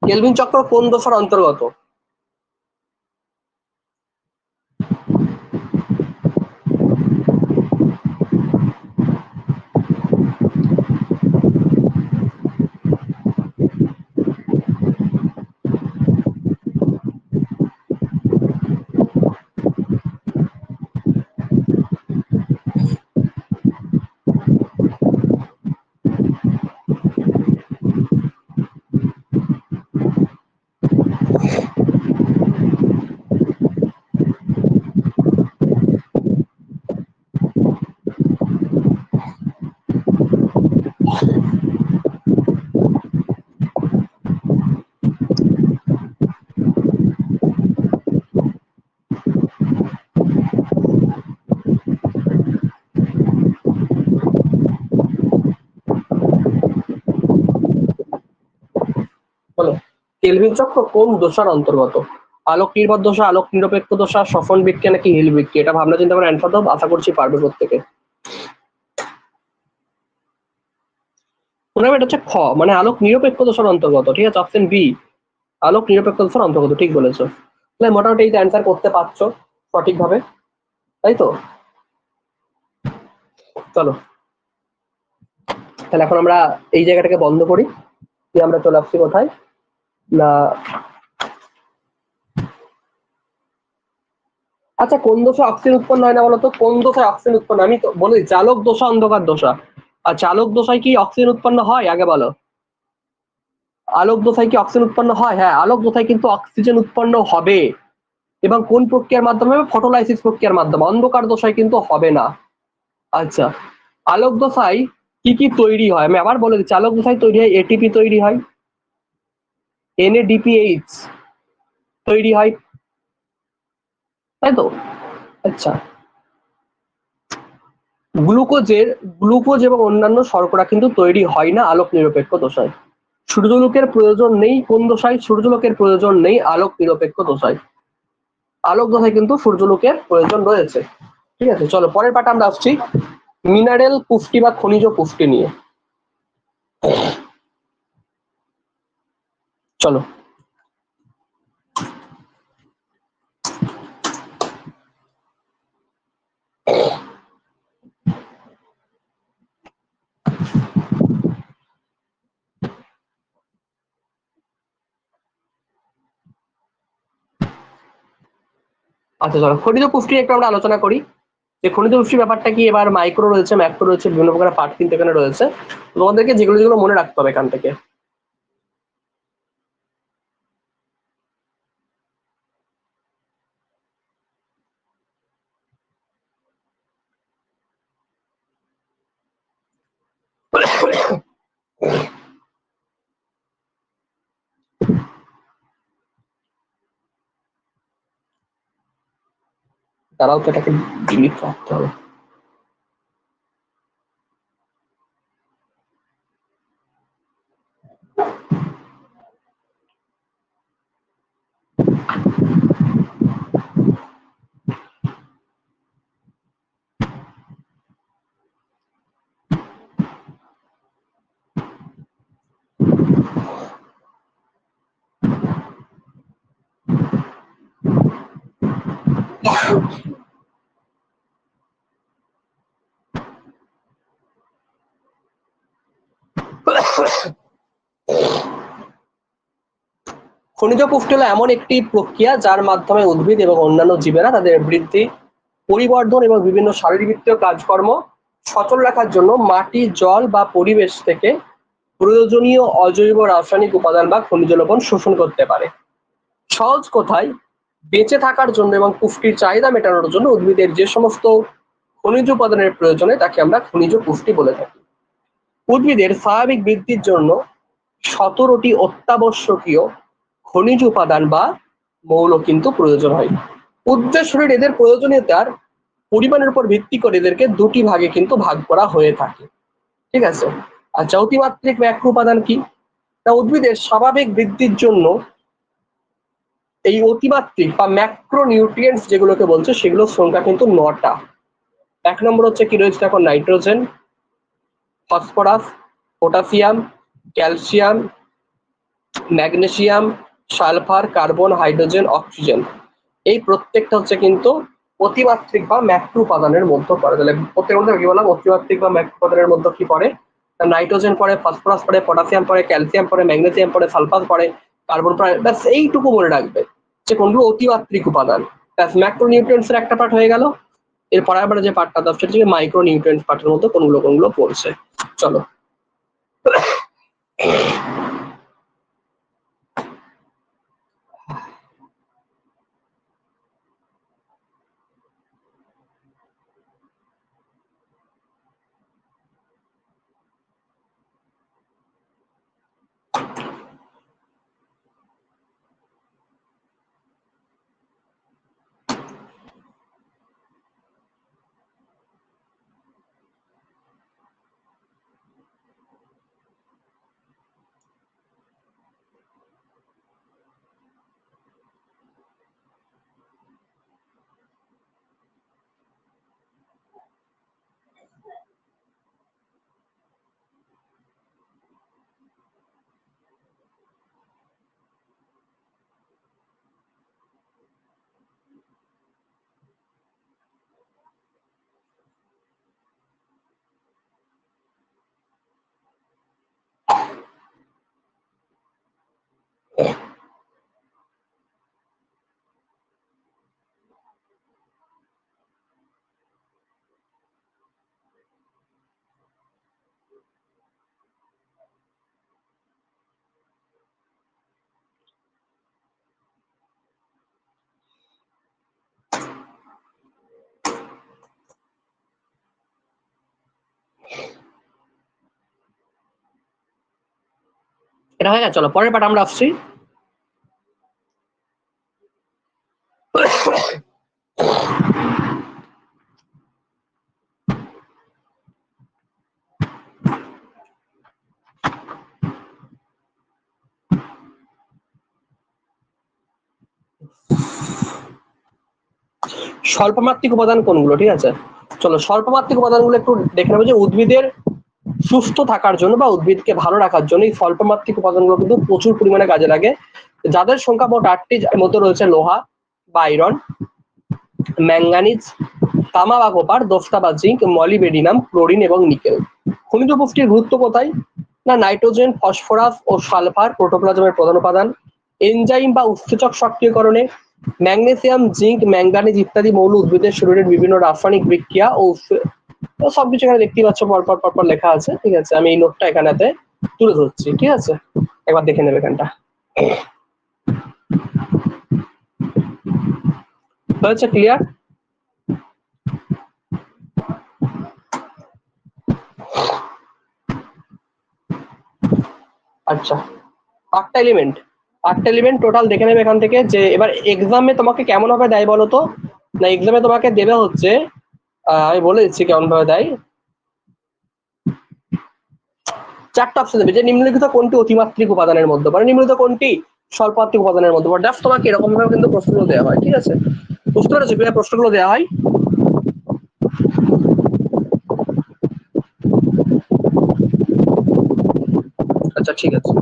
কেলভিন চক্র কোন দশার অন্তর্গত? বলো, কেলভিন চক্র কোন দশার অন্তর্গত? আলোক নির্ভর দশা, আলোক নিরপেক্ষ দশা, স্বপন বৃক্কে নাকি হিল বৃক্কে? এটা ভাবনা চিন্তা করে অ্যান্সার দাও, আশা করছি পারবে প্রত্যেকে। মনে হয় এটা হচ্ছে খ, মানে আলোক নিরপেক্ষ দশার অন্তর্গত, ঠিক আছে? অপশন বি, আলোক নিরপেক্ষ দশার অন্তর্গত, ঠিক বলেছো। তাহলে মোটামুটি এই অ্যান্সার করতে পারছো সঠিকভাবে, তাই তো? চলো তাহলে এখন আমরা এই জায়গাটাকে বন্ধ করি, দিয়ে আমরা চলে আসছি কোথায় না, আচ্ছা কোন দোষে অক্সিজেন উৎপন্ন হয় না বলতো? কোন দোষায় অক্সিজেন উৎপন্ন? আমি তো বলি চালক দোষা, অন্ধকার দোষা। আর চালক দোষায় কি অক্সিজেন উৎপন্ন হয় আগে বলো? আলোক দোষায় কি অক্সিজেন উৎপন্ন হয়? হ্যাঁ, আলোক দোষায় কিন্তু অক্সিজেন উৎপন্ন হবে, এবং কোন প্রক্রিয়ার মাধ্যমে? ফটোলাইসিস প্রক্রিয়ার মাধ্যমে। অন্ধকার দোষায় কিন্তু হবে না। আচ্ছা, আলোক দোষায় কি কি তৈরি হয় আমি আবার বলে দিচ্ছি। আলোক দোষায় তৈরি হয় এটিপি তৈরি হয়, NADPH তৈরি হয়, তাই তো? আচ্ছা, গ্লুকোজ এবং অন্যান্য শর্করা কিন্তু তৈরি হয় না আলোক নিরপেক্ষ দশায়। সূর্যালোকের প্রয়োজন নেই কোন দশায়? সূর্যালোকের প্রয়োজন নেই আলোক নিরপেক্ষ দশায়। আলোক দশায় কিন্তু সূর্যালোকের প্রয়োজন রয়েছে, ঠিক আছে? চলো পরের পাঠে আমরা আসছি মিনারেল পুষ্টি বা খনিজ পুষ্টি নিয়ে। চলো, আচ্ছা চলো খনিজ পুষ্টি একটু আমরা আলোচনা করি। যে খনিজ পুষ্টির ব্যাপারটা কি, এবার মাইক্রো রয়েছে, ম্যাক্রো রয়েছে, বিভিন্ন প্রকার পার্ট কিন্তু এখানে রয়েছে। তোমাদেরকে যেগুলো যেগুলো মনে রাখতে হবে এখান থেকে। তারাও তো এটাকে ডিলিট রাখতে হবে। খনিজ পুষ্টি হলো এমন একটি প্রক্রিয়া যার মাধ্যমে উদ্ভিদ এবং অন্যান্য জীবেরা তাদের বৃদ্ধি, পরিবর্ধন এবং বিভিন্ন শারীরবৃত্তীয় কাজকর্ম সচল রাখার জন্য মাটি, জল বা পরিবেশ থেকে প্রয়োজনীয় অজৈব রাসায়নিক উপাদান বা খনিজ লবণ শোষণ করতে পারে। সহজ কথায়, বেঁচে থাকার জন্য এবং পুষ্টির চাহিদা মেটানোর জন্য উদ্ভিদের যে সমস্ত খনিজ উপাদানের প্রয়োজনে তাকে আমরা খনিজ পুষ্টি বলে থাকি। উদ্ভিদের স্বাভাবিক বৃদ্ধির জন্য 17টি অত্যাবশ্যকীয় খনিজ উপাদান বা মৌল কিন্তু প্রয়োজন হয়। উদ্ভিদের শরীরে এদের প্রয়োজনীয়তার পরিমাণের উপর ভিত্তি করে এদেরকে দুটি ভাগে কিন্তু ভাগ করা হয়ে থাকে। ঠিক আছে? আচ্ছা, অতিমাত্রিক ম্যাক্রো উপাদান কি? তা উদ্ভিদের স্বাভাবিক বৃদ্ধির জন্য এই অতিমাত্রিক বা ম্যাক্রো নিউট্রিয়েন্টস যেগুলোকে বলছে সেগুলোর সংখ্যা কিন্তু 9টা। 1 নম্বর হচ্ছে কি রয়েছে দেখো, nitrogen, phosphorus, potassium, calcium, magnesium, sulphur, carbon, hydrogen, oxygen. এই প্রত্যেকটা হচ্ছে কিন্তু অতিমাত্রিক বা ম্যাক্রো উপাদানের মধ্যে পড়ে। তাহলে প্রত্যেকের মধ্যে কি বললাম, অতিমাত্রিক বা ম্যাক্রো উপাদানের মধ্যে কি পড়ে? নাইট্রোজেন পড়ে, ফসফরাস পড়ে, পটাশিয়াম পড়ে, ক্যালসিয়াম পড়ে, ম্যাগনেসিয়াম পড়ে, সালফার পড়ে, কার্বন পড়ে। ব্যাস এইটুকু মনে রাখবে যে কোনগুলো অতিমাত্রিক উপাদান। ব্যাস ম্যাক্রো নিউট্রিয়েন্টস এর একটা পার্ট হয়ে গেল। এর পরের যে পার্টটা দাও সেটা হচ্ছে মাইক্রো নিউট্রিয়েন্টস পার্টের মধ্যে কোনগুলো কোনগুলো পড়ছে। চলো, এটা হয়ে গেছে। চলো পরের পার্ট আমরা আসছি। স্বল্পমাত্রিক উপাদান কোনগুলো? ঠিক আছে, চলো স্বল্পমাত্রিক উপাদানগুলো একটু দেখে নেবো। যে উদ্ভিদের সুস্থ থাকার জন্য বা উদ্ভিদকে ভালো রাখার জন্য এই স্বল্পমাত্রিক উপাদানগুলো কিন্তু প্রচুর পরিমাণে কাজে লাগে, যাদের সংখ্যা মোট 8টি। যার মধ্যে রয়েছে লোহা বা আয়রন, ম্যাঙ্গানিজ, তামা বা কপার, দোস্তা বা জিঙ্ক, মলিবেডিনাম, ক্লোরিন এবং নিকেল। খনিজ পুষ্টির গুরুত্ব কোথায়? না, নাইট্রোজেন, ফসফরাস ও সালফার প্রোটোপ্লাজমের প্রধান উপাদান। এনজাইম বা উৎসেচক সক্রিয়করণে ম্যাগনেসিয়াম, জিঙ্ক, ম্যাঙ্গানিজ ইত্যাদি মৌল উদ্ভিদের শরীরের বিভিন্ন রাসায়নিক বিক্রিয়া ও সবকিছু এখানে দেখতেই পাচ্ছ, পরপর পরপর লেখা আছে। ঠিক আছে, আমি এই নোটটা এখানেতে তুলে ধরছি। ঠিক আছে, একবার দেখে নেবে এখানটা। হয়েছে ক্লিয়ার? আচ্ছা, 8টা এলিমেন্ট টোটাল দেখে নেবে এখান থেকে। যে এবার এক্সামে তোমাকে কেমন ভাবে দেয় বলো তো? না, এক্সামে তোমাকে দেবে হচ্ছে, আমি বলে দিচ্ছি কেমন ভাবে দেয়। 4টা অপশন দেবে, যে নিম্নলিখিত কোনটি অতিমাত্রিক উপাদানের মধ্যে পড়ে, নিম্নলিখিত কোনটি স্বল্পমাত্রিক উপাদানের মধ্যে পড়ে। জাস্ট তোমাকে এরকম ভাবে কিন্তু প্রশ্নগুলো দেওয়া হয়। ঠিক আছে, বুঝতে পেরেছো কিভাবে প্রশ্নগুলো দেওয়া হয়? আচ্ছা, ঠিক আছে।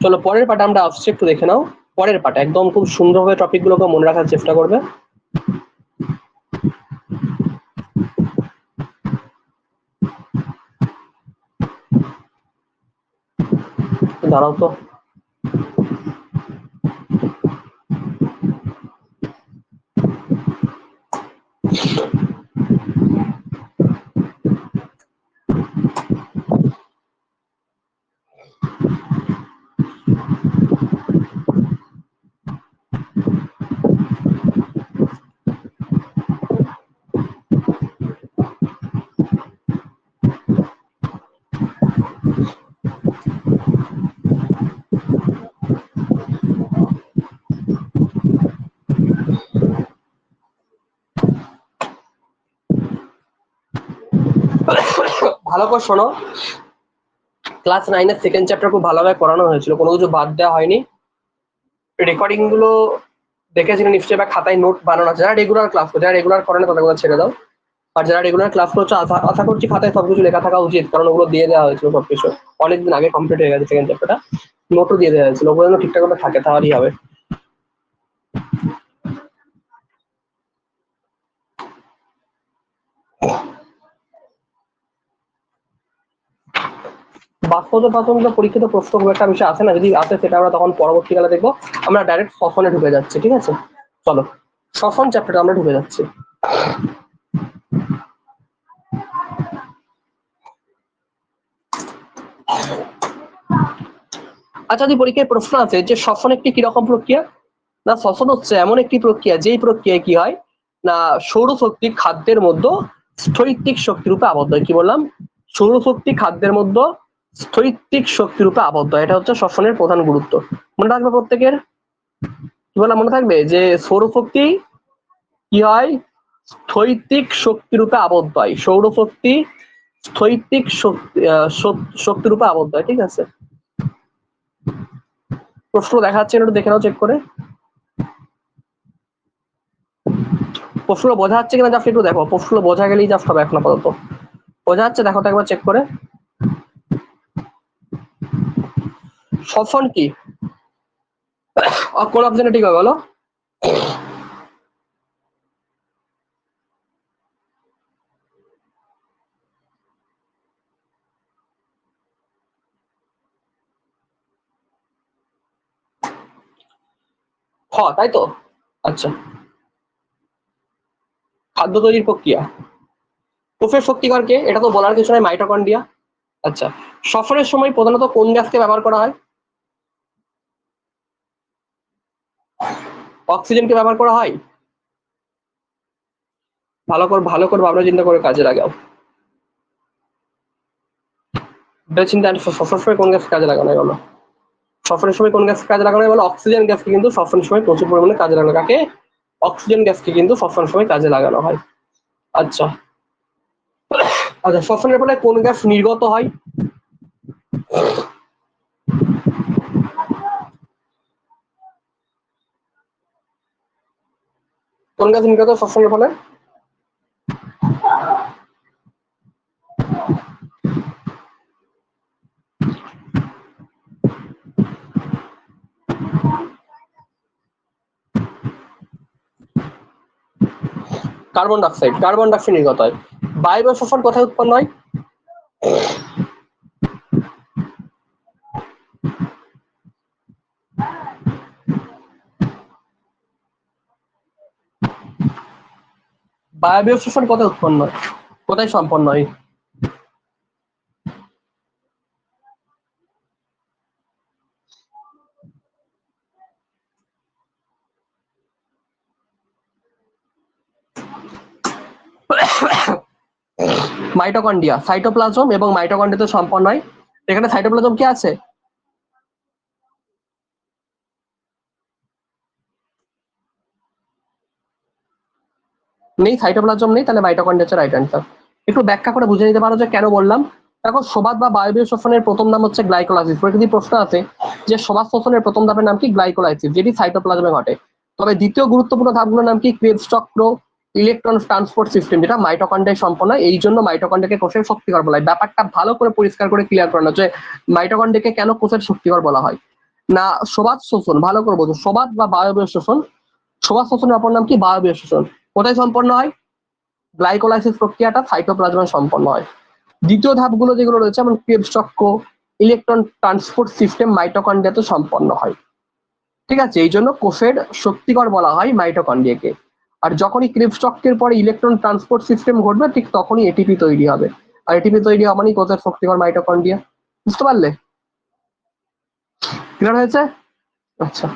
চলো পরের পার্টে আমরা আসছি, একটু দেখে নাও। পরের পার্ট একদম খুব সুন্দরভাবে টপিকগুলোকে মনে রাখার চেষ্টা করবে। দাঁড়াও তো, ভালো করে শোনো। ক্লাস 9-এর সেকেন্ড চ্যাপ্টার খুব ভালোভাবে পড়ানো হয়েছিল, কোনো কিছু বাদ দেওয়া হয়নি। রেকর্ডিং গুলো দেখেছিল নিশ্চয়ই, বা খাতায় নোট বানানো আছে। যারা রেগুলার ক্লাস করছে, যারা রেগুলার করে না তাদের কথা ছেড়ে দাও। আর যারা রেগুলার ক্লাস করছো আশা করছি খাতায় সবকিছু লেখা থাকা উচিত, কারণ ওগুলো দিয়ে দেওয়া হয়েছিল সবকিছু। অনেকদিন আগে কমপ্লিট হয়ে গেছে সেকেন্ড চ্যাপ্টারটা, নোটও দিয়ে দেওয়া হয়েছিল। ওগুলো যেন ঠিকঠাক ভাবে থাকে, তাহলেই হবে। বাস্তব পরীক্ষিত প্রশ্ন খুব একটা বিষয় আসে না, যদি আসে সেটা আমরা তখন পরবর্তীকালে দেখবো। আমরা ডাইরেক্ট শ্বসনে ঢুকে যাচ্ছি, ঠিক আছে? চলো শ্বসন চ্যাপ্টারে আমরা ঢুকে যাচ্ছি। আচ্ছা, যদি পরীক্ষায় প্রশ্ন আছে যে শ্বসন একটি কিরকম প্রক্রিয়া, না শ্বসন হচ্ছে এমন একটি প্রক্রিয়া যেই প্রক্রিয়ায় কি হয় না, সৌরশক্তি খাদ্যের মধ্যে স্থৈতিক শক্তিরূপে আবদ্ধ হয়। কি বললাম? সৌরশক্তি খাদ্যের মধ্যে স্থৈতিক শক্তিরূপে আবদ্ধ হয়। এটা হচ্ছে শ্বসনের প্রধান গুরুত্ব। মনে রাখবে প্রত্যেকের। কি বললাম মনে থাকবে? যে সৌরশক্তি কি হয়, স্থৈতিক শক্তিরূপে আবদ্ধ হয়। সৌরশক্তি স্থৈতিক শক্তিরূপে আবদ্ধ হয়, ঠিক আছে? প্রশ্ন দেখা যাচ্ছে, একটু দেখে নাও চেক করে। প্রশ্নগুলো বোঝা যাচ্ছে কিনা জাস্ট একটু দেখো। প্রশ্নগুলো বোঝা গেলেই জাস্ট হবে এখন আপাতত। বোঝা যাচ্ছে? দেখো তো একবার চেক করে। শ্বসন কি? কোন অপশনে ঠিক হবে বলো? খ, তাই তো? আচ্ছা, খাদ্য তৈরির প্রক্রিয়া। কোষের শক্তিকরকে, এটা তো বলার কিছু নয়, মাইটোকন্ড্রিয়া। আচ্ছা, শ্বসনের সময় প্রধানত কোন গ্যাসকে ব্যবহার করা হয়? অক্সিজেনকে ব্যবহার করা হয়। ভালো করে ভাবনা চিন্তা করে কাজে লাগাও। চিন্তা, শ্বসনের সময় কোন গ্যাস কাজে লাগানো হয় বলো? শ্বসনের সময় কোন গ্যাস কাজে লাগানো হয় বলো? অক্সিজেন গ্যাসকে কিন্তু শ্বসনের সময় প্রচুর পরিমাণে কাজে লাগানো। কাকে? অক্সিজেন গ্যাসকে কিন্তু শ্বসনের সময় কাজে লাগানো হয়। আচ্ছা আচ্ছা, শ্বসনের ফলে কোন গ্যাস নির্গত হয়? কোন গ্যাস নির্গত শ্বসনের ফলে? Carbon dioxide. কার্বন ডাইঅক্সাইড নির্গত হয়। বায়বীয় শ্বসন কোথায় উৎপন্ন হয়? বায়বীয় শ্বসন কোথায় উৎপন্ন হয়, কোথায় সম্পন্ন হয়? মাইটোকন্ড্রিয়া, সাইটোপ্লাজম এবং মাইটোকন্ড্রিয়াতে সম্পন্ন হয়। এখানে সাইটোপ্লাজম কি আছে? নেই, সাইটোপ্লাজম নেই, তাহলে মাইটোকন্ড্রিয়া হচ্ছে রাইট অ্যান্সার। একটু ব্যাখ্যা করে বুঝে নিতে পারো যে কেন বললাম। দেখো, সবাত বা বায়বীয় শ্বসনের প্রথম নাম হচ্ছে গ্লাইকোলাইসিস। প্রকৃতি প্রশ্ন আছে যে সবাত শ্বসনের প্রথম ধাপের নাম কি? গ্লাইকোলাইসিস, যেটি সাইটোপ্লাজমে ঘটে। তবে দ্বিতীয় গুরুত্বপূর্ণ ধাপগুলোর নাম কি? ক্রেবস চক্র, ইলেকট্রন ট্রান্সপোর্ট সিস্টেম, যেটা মাইটোকন্ড্রিয়ায় সম্পন্ন হয়। এই জন্য মাইটোকন্ড্রিয়াকে কোষের শক্তিকর বলা হয়। ব্যাপারটা ভালো করে পরিষ্কার করে ক্লিয়ার করানো যে মাইটোকন্ড্রিয়াকে কেন কোষের শক্তিকর বলা হয়। না, সবাত শোষণ, ভালো করে বোঝো, সবাত বা বায়বীয় শোষণ। সবাত শোষণের অপর নাম কি? বায়বীয় শোষণ। কোথায় সম্পন্ন হয়? গ্লাইকোলাইসিস প্রক্রিয়াটা সাইটোপ্লাজমে সম্পন্ন হয়। দ্বিতীয় ধাপগুলো যেগুলো রয়েছে, যেমন ক্রেবস চক্র, ইলেকট্রন ট্রান্সপোর্ট সিস্টেম মাইটোকন্ড্রিয়াতে সম্পন্ন হয়। ঠিক আছে, এই জন্য কোষের শক্তিকর বলা হয় মাইটোকন্ড্রিয়াকে। আর যখনই ক্রেবস চক্রের পরে ইলেকট্রন ট্রান্সপোর্ট সিস্টেম ঘটবে, ঠিক তখনই এটিপি তৈরি হবে। আর এটিপি তৈরি হওয়া মানেই কোষের শক্তিকর মাইটোকন্ড্রিয়া। বুঝতে পারলে? ক্লিয়ার হয়েছে? আচ্ছা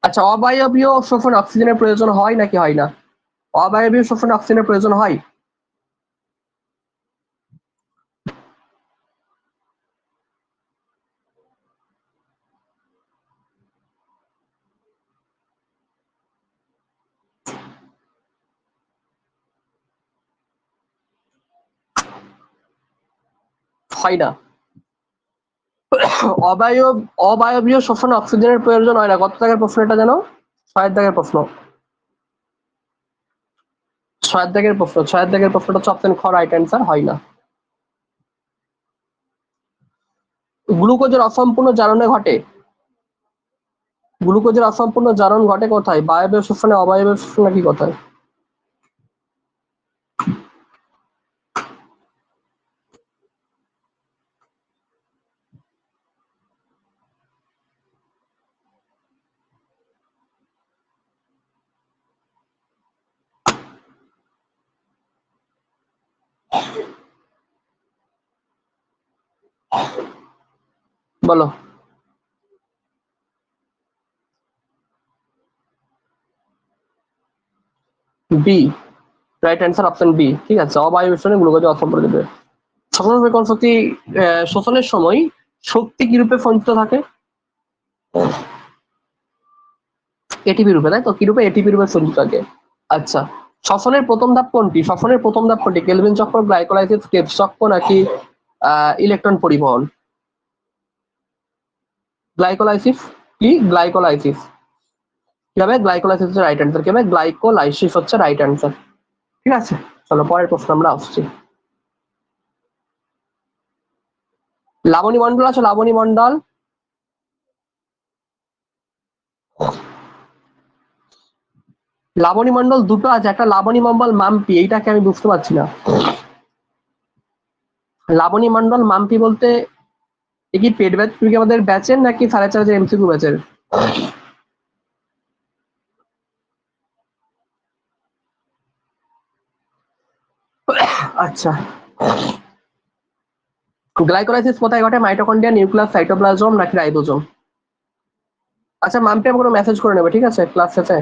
আচ্ছা, অবায়বীয় শোষণ অক্সিজেনের প্রয়োজন হয় নাকি হয় না? অবায়বীয় শোষণে অক্সিজেনের প্রয়োজন হয়? হয় না। অবায়বীয় শোষণে অক্সিজেনের প্রয়োজন হয় না। কত দাগের প্রশ্ন এটা জানো? 6 দাগের প্রশ্ন। 6 দাগের প্রশ্ন, 6 দাগের প্রশ্নটা হচ্ছে অপশন খ রাইট অ্যান্সার, হয় না। গ্লুকোজের অসম্পূর্ণ জারণে ঘটে। গ্লুকোজের অসম্পূর্ণ জারণ ঘটে কোথায়? বায়বীয় শোষণে, অবায়বীয় শোষণে, কি কোথায়? বলো। B right answer, option B. ঠিক আছে, অবায়বীয় শোষণে গ্লুকোজের অসম্পূর্ণ জারণ। শ্বসন বিকল শক্তি, শোষণের সময় শক্তি কি রূপে সঞ্চিত থাকে? এটিপি রূপে, তাই তো? কি রূপে? এটিপি রূপে সঞ্চিত থাকে। আচ্ছা, শ্বসনের প্রথম ধাপ কোনটি? শ্বসনের প্রথম ধাপ কোনটি? কেলভিন চক্র, গ্লাইকোলাইসিস, ক্রেবস চক্র, নাকি ইলেকট্রন পরিবহন? গ্লাইকোলাইসিস। কি? গ্লাইকোলাইসিস। কি হবে? গ্লাইকোলাইসিস হচ্ছে রাইট অ্যান্সার। কি হবে? গ্লাইকোলাইসিস হচ্ছে রাইট অ্যান্সার। ঠিক আছে, চলো পরের প্রশ্ন আমরা আসছি। লাবণী মন্ডল আছে, লাবণী মন্ডল। লাবণী মন্ডল দুটো আছে, একটা লাবণী মন্ডল মাম্পি, এইটাকে আমি বুঝতে পারছি না। লাবণী মন্ডল মাম্পি বলতে এ কি পেট ব্যাচ, তুমি কি আমাদের ব্যাচের নাকি 4.5 এমসিকিউ ব্যাচের? আচ্ছা, গ্লাইকোলাইসিস কোথায় ঘটে? মাইটোকন্ড্রিয়া, নিউক্লিয়াস, সাইটোপ্লাজম, নাকি রাইবোজোম? আচ্ছা, মাম্পি আমাকে মেসেজ করে নেবে, ঠিক আছে, ক্লাস শেষে।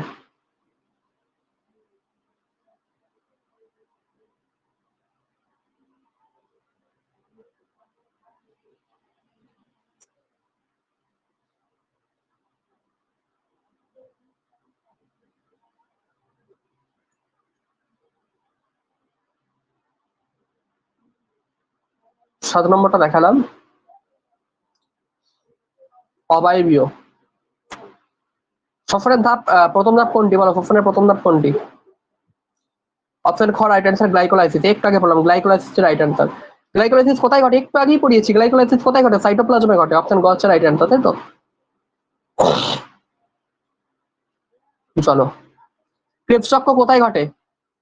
7 নম্বরটা দেখালাম। অবায়বীয় শ্বসনের ধাপ, প্রথম ধাপ কোনটি বলো? শ্বসনের প্রথম ধাপ কোনটি? অপশন খ রাইট অ্যান্সার, গ্লাইকোলাইসিস। একটু আগে বললাম গ্লাইকোলাইসিস রাইট অ্যান্সার। গ্লাইকোলাইসিস কোথায় ঘটে? একটু আগেই পড়িয়েছি। গ্লাইকোলাইসিস কোথায় ঘটে? সাইটোপ্লাজমে ঘটে। অপশন গ হচ্ছে রাইট অ্যান্সার, তাই তো? চলো, ক্রেবস চক্র কোথায় ঘটে?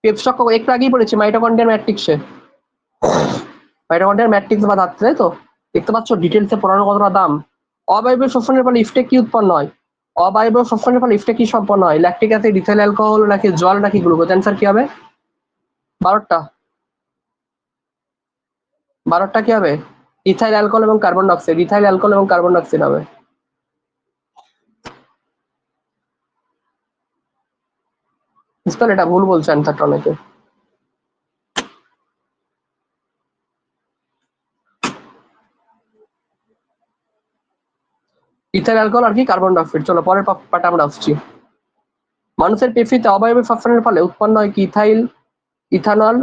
ক্রেবস চক্র একটু আগেই পড়েছি, মাইটোকন্ড্রিয়ার ম্যাট্রিক্সে। মাইটোকন্ড্রিয়ার ম্যাট্রিক্স বা ধাত্রে, তাই তো? দেখতে পাচ্ছ ডিটেলসে পড়ানোর কতটা দাম। অবায়বীয় শ্বসনের ফলে ইফটেক কি উৎপন্ন হয়? অবায়বীয় শ্বসনের ফলে ইফটেক কি সম্পন্ন হয়? ল্যাকটিক অ্যাসিড, ইথাইল অ্যালকোহল, নাকি জল, নাকি গ্লুকোজ? অ্যান্সার কি হবে? 12টা। 12টা কি হবে? ইথাইল অ্যালকোহল এবং কার্বন ডাইঅক্সাইড। ইথাইল অ্যালকোহল এবং কার্বন ডাইঅক্সাইড হবে। বুঝতে পারলে? এটা ভুল বলছে অ্যান্সারটা অনেকে। ইথাইল অ্যালকোহল আর কি কার্বন ডাইঅক্সাইড। চলো পরের পার্টে আমরা আসছি। মানুষের পেশিতে অবায়বীয় শ্বসনের ফলে উৎপন্ন হয় কি? ইথাইল, ইথানল,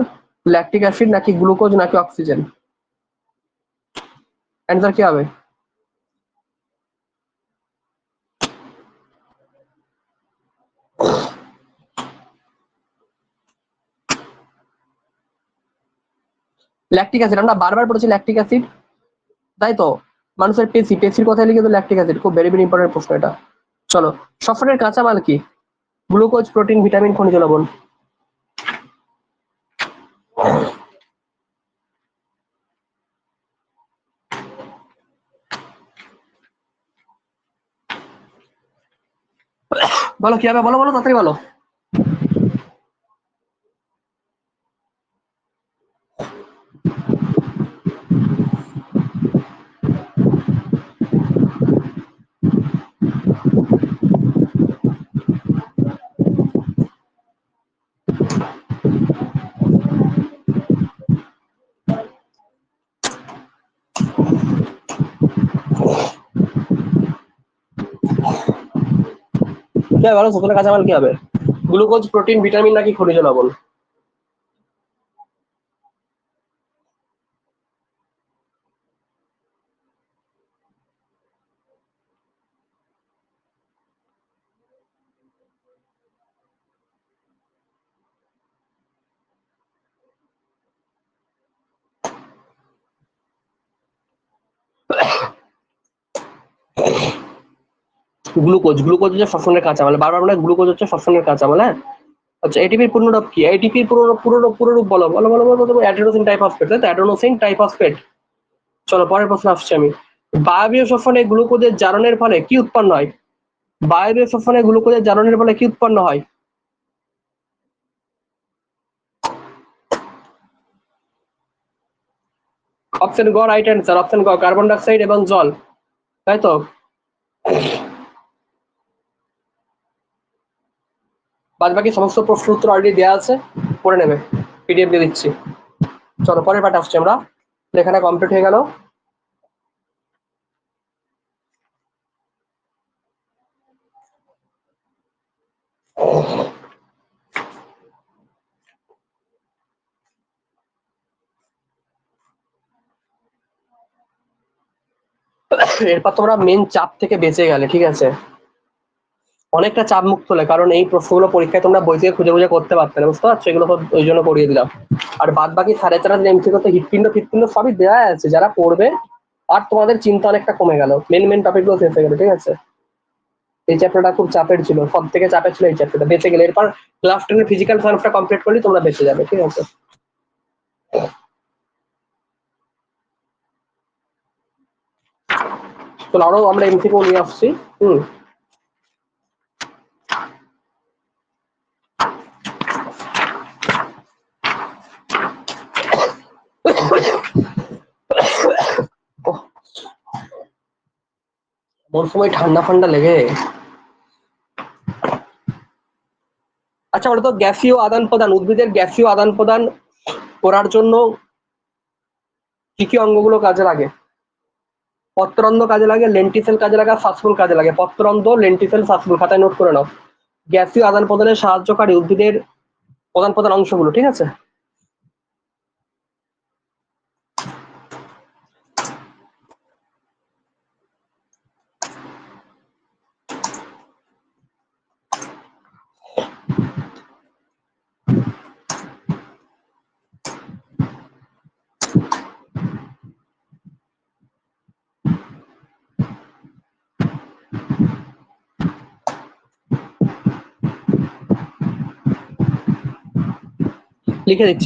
ল্যাকটিক অ্যাসিড, নাকি গ্লুকোজ, নাকি অক্সিজেন? অ্যান্সার কি হবে? Lactic acid. আমরা বারবার পড়েছি ল্যাকটিক অ্যাসিড, তাই তো? মানুষের পেশির কথাই লিখে তো ল্যাকটিক অ্যাসিড, খুব ভেরি ভেরি ইম্পর্টেন্ট প্রশ্ন এটা। চলো, সফরের কাঁচামাল কি? গ্লুকোজ, প্রোটিন, ভিটামিন, খনিজ লবণ। বলো কি হবে, বলো বলো তাড়াতাড়ি বলো। কি হবে বলো, সফরের কাঁচামাল কি হবে? গ্লুকোজ, প্রোটিন, ভিটামিন নাকি খনিজ লবণ? গ্লুকোজ, গ্লুকোজ হচ্ছে শ্বসনের কাঁচামাল, বারবার বলে গ্লুকোজ হচ্ছে শ্বসনের কাঁচামাল। হ্যাঁ, আচ্ছা, এটিপির পূর্ণরূপ কি? এটিপির পুরোরূপ বলো বলো বলো বলো বলো। অ্যাডেনোসিন টাইফসফেট, তাই তো? অ্যাডেনোসিন টাইফসফেট। চলো পরের প্রশ্ন আসছে আমি। বায়বীয় শ্বসনে গ্লুকোজের জারণের ফলে কি উৎপন্ন হয়? বায়বীয় শ্বসনে গ্লুকোজের জারণের ফলে কি উৎপন্ন হয়? অপশন গ রাইট অ্যান্সার, অপশন গ কার্বন ডাইঅক্সাইড এবং জল, তাই তো? বাদ বাকি সমস্ত প্রশ্ন উত্তর অলরেডি দেওয়া আছে, পড়ে নেবে, পিডিএফ দিয়ে দিচ্ছি। চলো পরের পার্ট আসছি আমরা। লেখাটা কমপ্লিট হয়ে গেল। এরপর তোমরা মেন চাপ থেকে বেঁচে গেলে, ঠিক আছে? অনেকটা চাপ মুক্ত হলে, কারণ এই প্রশ্নগুলো পরীক্ষায় তোমরা বই থেকে খুঁজে খুঁজে করতে পারতে না, বুঝতে পারছো? এগুলো তো ওই জন্য করিয়ে দিলাম। আর বাদ বাকি 4.5 এমসিকিউ তো হৃৎপিণ্ড সবই দেওয়া আছে, যারা পড়বে আর তোমাদের চিন্তা অনেকটা কমে গেল, মেন টপিক গুলো শেষ হয়ে গেল, ঠিক আছে? এই চ্যাপ্টারটা খুব চাপের ছিল, সব থেকে চাপের ছিল এই চ্যাপ্টারটা, বেঁচে গেলে। এরপর ক্লাস 10 ফিজিক্যাল সায়েন্সটা কমপ্লিট করলে তোমরা বেঁচে যাবে, ঠিক আছে? তো আরো আমরা এমসিকিউ নিয়ে আসছি। কোন সময় ঠান্ডা ফান্ডা লেগে। আচ্ছা বলতো, গ্যাসীয় আদান প্রদান, উদ্ভিদের গ্যাসীয় আদান প্রদান করার জন্য কি কি অঙ্গগুলো কাজে লাগে? পত্ররন্ধ্র কাজে লাগে, লেন্টিসেল কাজে লাগে, ফাসফুল কাজে লাগে। পত্ররন্ধ্র, লেন্টিসেল, ফাসফুল, খাতায় নোট করে নাও। গ্যাসীয় আদান প্রদানে সাহায্যকারী উদ্ভিদের প্রধান প্রধান অংশগুলো, ঠিক আছে?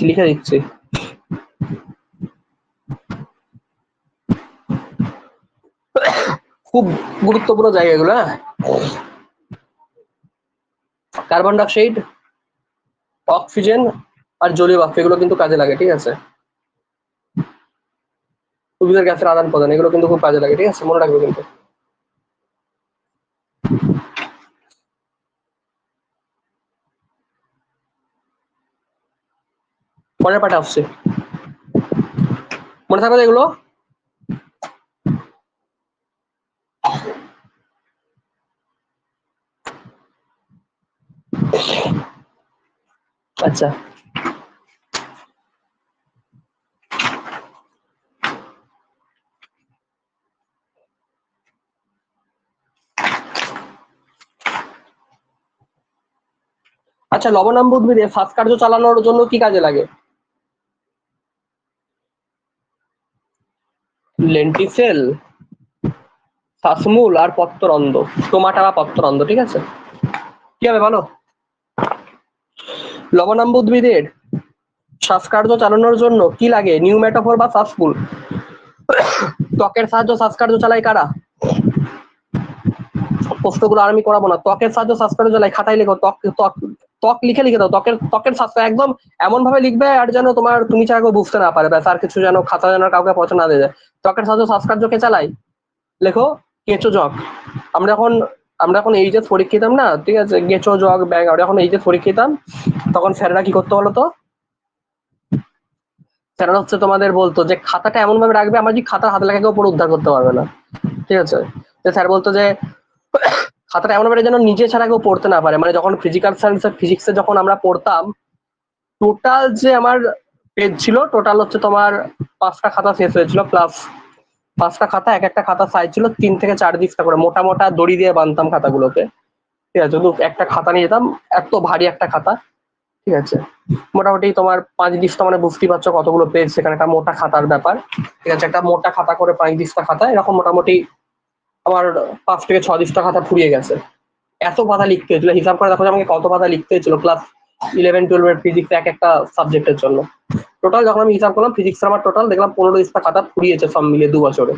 লিখে দিচ্ছি। খুব গুরুত্বপূর্ণ জায়গা এগুলো। হ্যাঁ, কার্বন ডাইঅক্সাইড, অক্সিজেন আর জলীয় বাষ্প, এগুলো কিন্তু কাজে লাগে, ঠিক আছে? উদ্ভিদের গ্যাসের আদান প্রদান, এগুলো কিন্তু খুব কাজে লাগে, ঠিক আছে? মনে রাখবে কিন্তু। পরের পাঠে আসছে, মনে থাকবে এগুলো। আচ্ছা, আচ্ছা, লবণাম্ব উদ্ভিদে শ্বাসকার্য চালানোর জন্য কি কাজে লাগে? লেন্টিসেল, শ্বাসমূল আর পত্ররন্ধ্র, স্টোমাটা বা পত্ররন্ধ্র, ঠিক আছে। কি হবে বলো? লবণাম্ব উদ্ভিদের শ্বাসকার্য চালানোর জন্য কি লাগে? নিউমেটাফোর বা শ্বাসমূল। ত্বকের সাহায্য শ্বাসকার্য চালায় কারা? প্রশ্নগুলো আর আমি করাবো না। ত্বকের সাহায্য শ্বাসকার্য চালায়, খাতায় লেখো। ত্বক ত্বক ত্বক লিখে লিখে দাও। ত্বকের স্বাস্থ্য একদম এমন ভাবে লিখবে আর যেন তোমার তুমি ছাড়া কেউ বুঝতে না পারে, ব্যাস। আর কিছু যেন খাতা যেন কাউকে পছন্দ না দিয়ে যায়। ত্বকের সাহায্য শ্বাসকার্যকে চালায়, লেখো কেঁচো জগ। আমরা এখন এইচএস পরীক্ষা দিতাম না, ঠিক আছে, কেঁচো জগ ব্যাগ। আমরা এখন এইচএস পরীক্ষা দিতাম, তখন স্যারেরা কি করতো বলো তো? স্যারেরা হচ্ছে তোমাদের বলতো যে খাতাটা এমন ভাবে রাখবে, আমার যদি খাতা হাতে লাগে কেউ পরে উদ্ধার করতে পারবে না, ঠিক আছে। যে স্যার বলতো যে খাতাটা এমন ভাবে যেন নিজে ছাড়া কেউ পড়তে না পারে। মানে যখন ফিজিক্যাল সায়েন্স আর ফিজিক্সে যখন আমরা পড়তাম, টোটাল যে আমার পেজ ছিল, টোটাল হচ্ছে তোমার 5টা খাতা শেষ হয়েছিল, প্লাস 5টা খাতা, এক একটা খাতা সাইজ ছিল 3 থেকে 4 দিকটা করে, মোটা মোটা দড়ি দিয়ে বাঁধতাম খাতাগুলোকে, ঠিক আছে। শুধু একটা খাতা নিয়ে যেতাম, এত ভারী একটা খাতা, ঠিক আছে। মোটামুটি তোমার 5 দিকটা, মানে বুঝতেই পারছো কতগুলো পেজ, সেখানে একটা মোটা খাতার ব্যাপার, ঠিক আছে। একটা মোটা খাতা করে 5 দিকটা খাতা, এরকম মোটামুটি আমার 5 থেকে 6 দিকটা খাতা ফুরিয়ে গেছে। এত পাতা লিখতে হয়েছিল, হিসাব করে দেখো যে আমাকে কত পাতা লিখতে হয়েছিল ক্লাস 11-12 এর ফিজিক্স এক একটা সাবজেক্টের জন্য। টোটাল যখন আমি হিসাব করলাম ফিজিক্স আমার টোটাল দেখলাম 15 দিকটা খাতা ফুরিয়েছে সব মিলিয়ে 2 বছরে।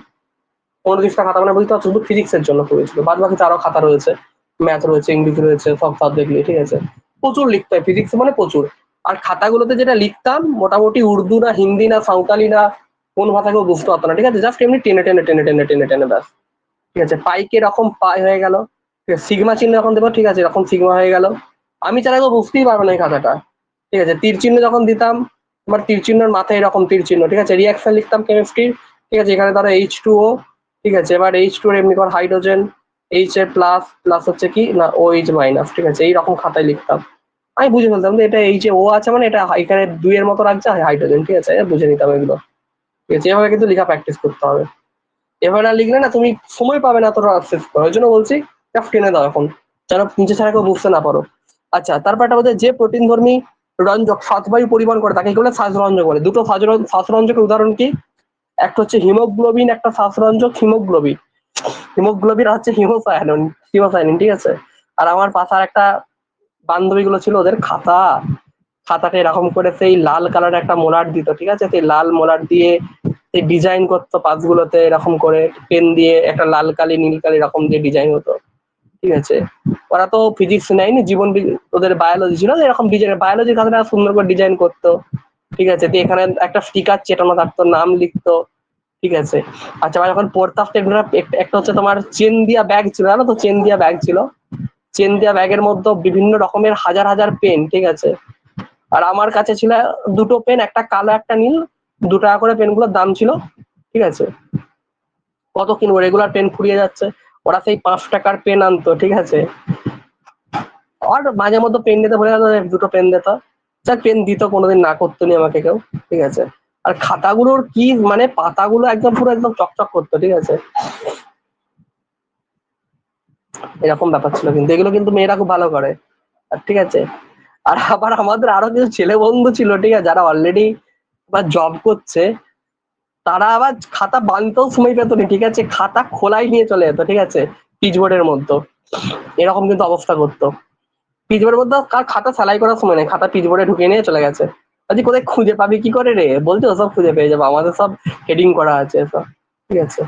15 দিকটা খাতা মানে বুঝতে পারছো, শুধু ফিজিক্সের জন্য ফুরিয়েছিল। বাদ বাকি আরো খাতা রয়েছে, ম্যাথ রয়েছে, ইংলিশ রয়েছে, সব সাবজেক্ট নিয়ে, ঠিক আছে। প্রচুর লিখতে হয়, ফিজিক্স মানে প্রচুর। আর খাতাগুলোতে যেটা লিখতাম মোটামুটি উর্দু না হিন্দি না সাঁওতালি না কোন ভাষা কেউ বুঝতে পারতো না, ঠিক আছে। জাস্ট এমনি টেনে টেনে টেনে টেনে টেনে টেনে ব্যাস, ঠিক আছে। পাইকে এরকম পাই হয়ে গেল, সিগমা চিহ্ন যখন দেবো, ঠিক আছে, এরকম সিগমা হয়ে গেল। আমি চাইলে তো বুঝতেই পারবো না এই খাতাটা, ঠিক আছে। তীর চিহ্ন যখন দিতাম, তোমার তীর চিহ্নের মাথায় এরকম তীর চিহ্ন, ঠিক আছে। রিয়াকশন লিখতাম কেমিস্ট্রির, ঠিক আছে। এখানে ধরো H2O, ঠিক আছে। এবার H2 এর এমনি করে হাইড্রোজেন, H এর প্লাস, প্লাস হচ্ছে কি না OH মাইনাস, ঠিক আছে। এইরকম খাতায় লিখতাম। আমি বুঝে ফেলতাম যে এটা H-O আছে, মানে এটা এখানে 2 এর মতো রাখছে হাইড্রোজেন, ঠিক আছে। বুঝে নিতাম এগুলো, ঠিক আছে। এভাবে কিন্তু লেখা প্র্যাকটিস করতে হবে। এভাবে না লিখলে না তুমি সময় পাবে না এতটা অ্যাক্সেস করার। ওই জন্য বলছি জাস্ট টেনে দাও এখন, যেন নিচে ছাড়া কেউ বুঝতে না পারো। আচ্ছা, তারপর একটা বলতে, যে প্রোটিন ধর্মী রঞ্জক শ্বাসবায়ু পরিবহন করে তাকে কি বলে? শ্বাসরঞ্জক বলে। দুটো শ্বাসরঞ্জকের উদাহরণ কি? একটা হচ্ছে হিমোগ্লোবিন, একটা শ্বাসরঞ্জক হিমোগ্লোবিন। হিমোগ্লোবিন আর হচ্ছে হিমোসায়ানিন, ঠিক আছে। আর আমার পাশার একটা বান্ধবী গুলো ছিল, ওদের খাতাটা এরকম করে সেই লাল কালার একটা মোলার দিত, ঠিক আছে। সেই লাল মোলার দিয়ে সেই ডিজাইন করতো পাঁচগুলোতে, এরকম করে পেন দিয়ে একটা লাল কালি নীল কালি এরকম দিয়ে ডিজাইন হতো, ঠিক আছে। ওরা তো ফিজিক্স নেয়নি, ওদের বায়োলজি ছিল, এরকম ডিজাইন বায়োলজির খাতাটা সুন্দর করে ডিজাইন করতো, ঠিক আছে। দিয়ে এখানে একটা স্টিকার চেটানো থাকতো, নাম লিখতো, ঠিক আছে। আচ্ছা, আমার যখন পড়তাম একটা হচ্ছে তোমার চেন দিয়া ব্যাগ ছিল, জানো তো? চেন দিয়া ব্যাগ ছিল, চেন দিয়া ব্যাগের মধ্যে বিভিন্ন রকমের হাজার হাজার পেন, ঠিক আছে। আর আমার কাছে ছিল দুটো পেন, একটা কালো একটা নীল, 2 টাকা করে পেনগুলোর দাম ছিল, ঠিক আছে। কত কিনবো, রেগুলার পেন ফুরিয়ে যাচ্ছে। ওরা সেই 5 টাকার পেন আনতো, ঠিক আছে। আর মাঝে মধ্যে পেন দিতে ভুলে গেল, 2টো পেন দিত, স্যার পেন দিত, কোনোদিন না করতো নি আমাকে কেউ, ঠিক আছে। আর খাতাগুলোর কি মানে পাতাগুলো একদম পুরো একদম চকচক করতো, ঠিক আছে। এরকম ব্যাপার ছিল, কিন্তু এগুলো কিন্তু মেয়েরা খুব ভালো করে, আর ঠিক আছে। আর আবার আমাদের আরো কিছু ছেলে বন্ধু ছিল, ঠিক আছে, যারা অলরেডি বা জব করছে, তারা আবার খাতা বানতেও সময় পেতো না, ঠিক আছে। খাতা খোলাই নিয়ে চলে যেত, ঠিক আছে, পিচবোর্ডের মধ্যে। এরকম কিন্তু অবস্থা করতো। পিচবোর্ডের মধ্যে কার খাতা সেলাই করার সময় নেই, খাতা পিচবোর্ডে ঢুকিয়ে নিয়ে চলে গেছে। আজকে কোথায় খুঁজে পাবি কি করে রে? বলছে ওসব খুঁজে পেয়ে যাবো, আমাদের সব হেডিং করা আছে সব, ঠিক আছে।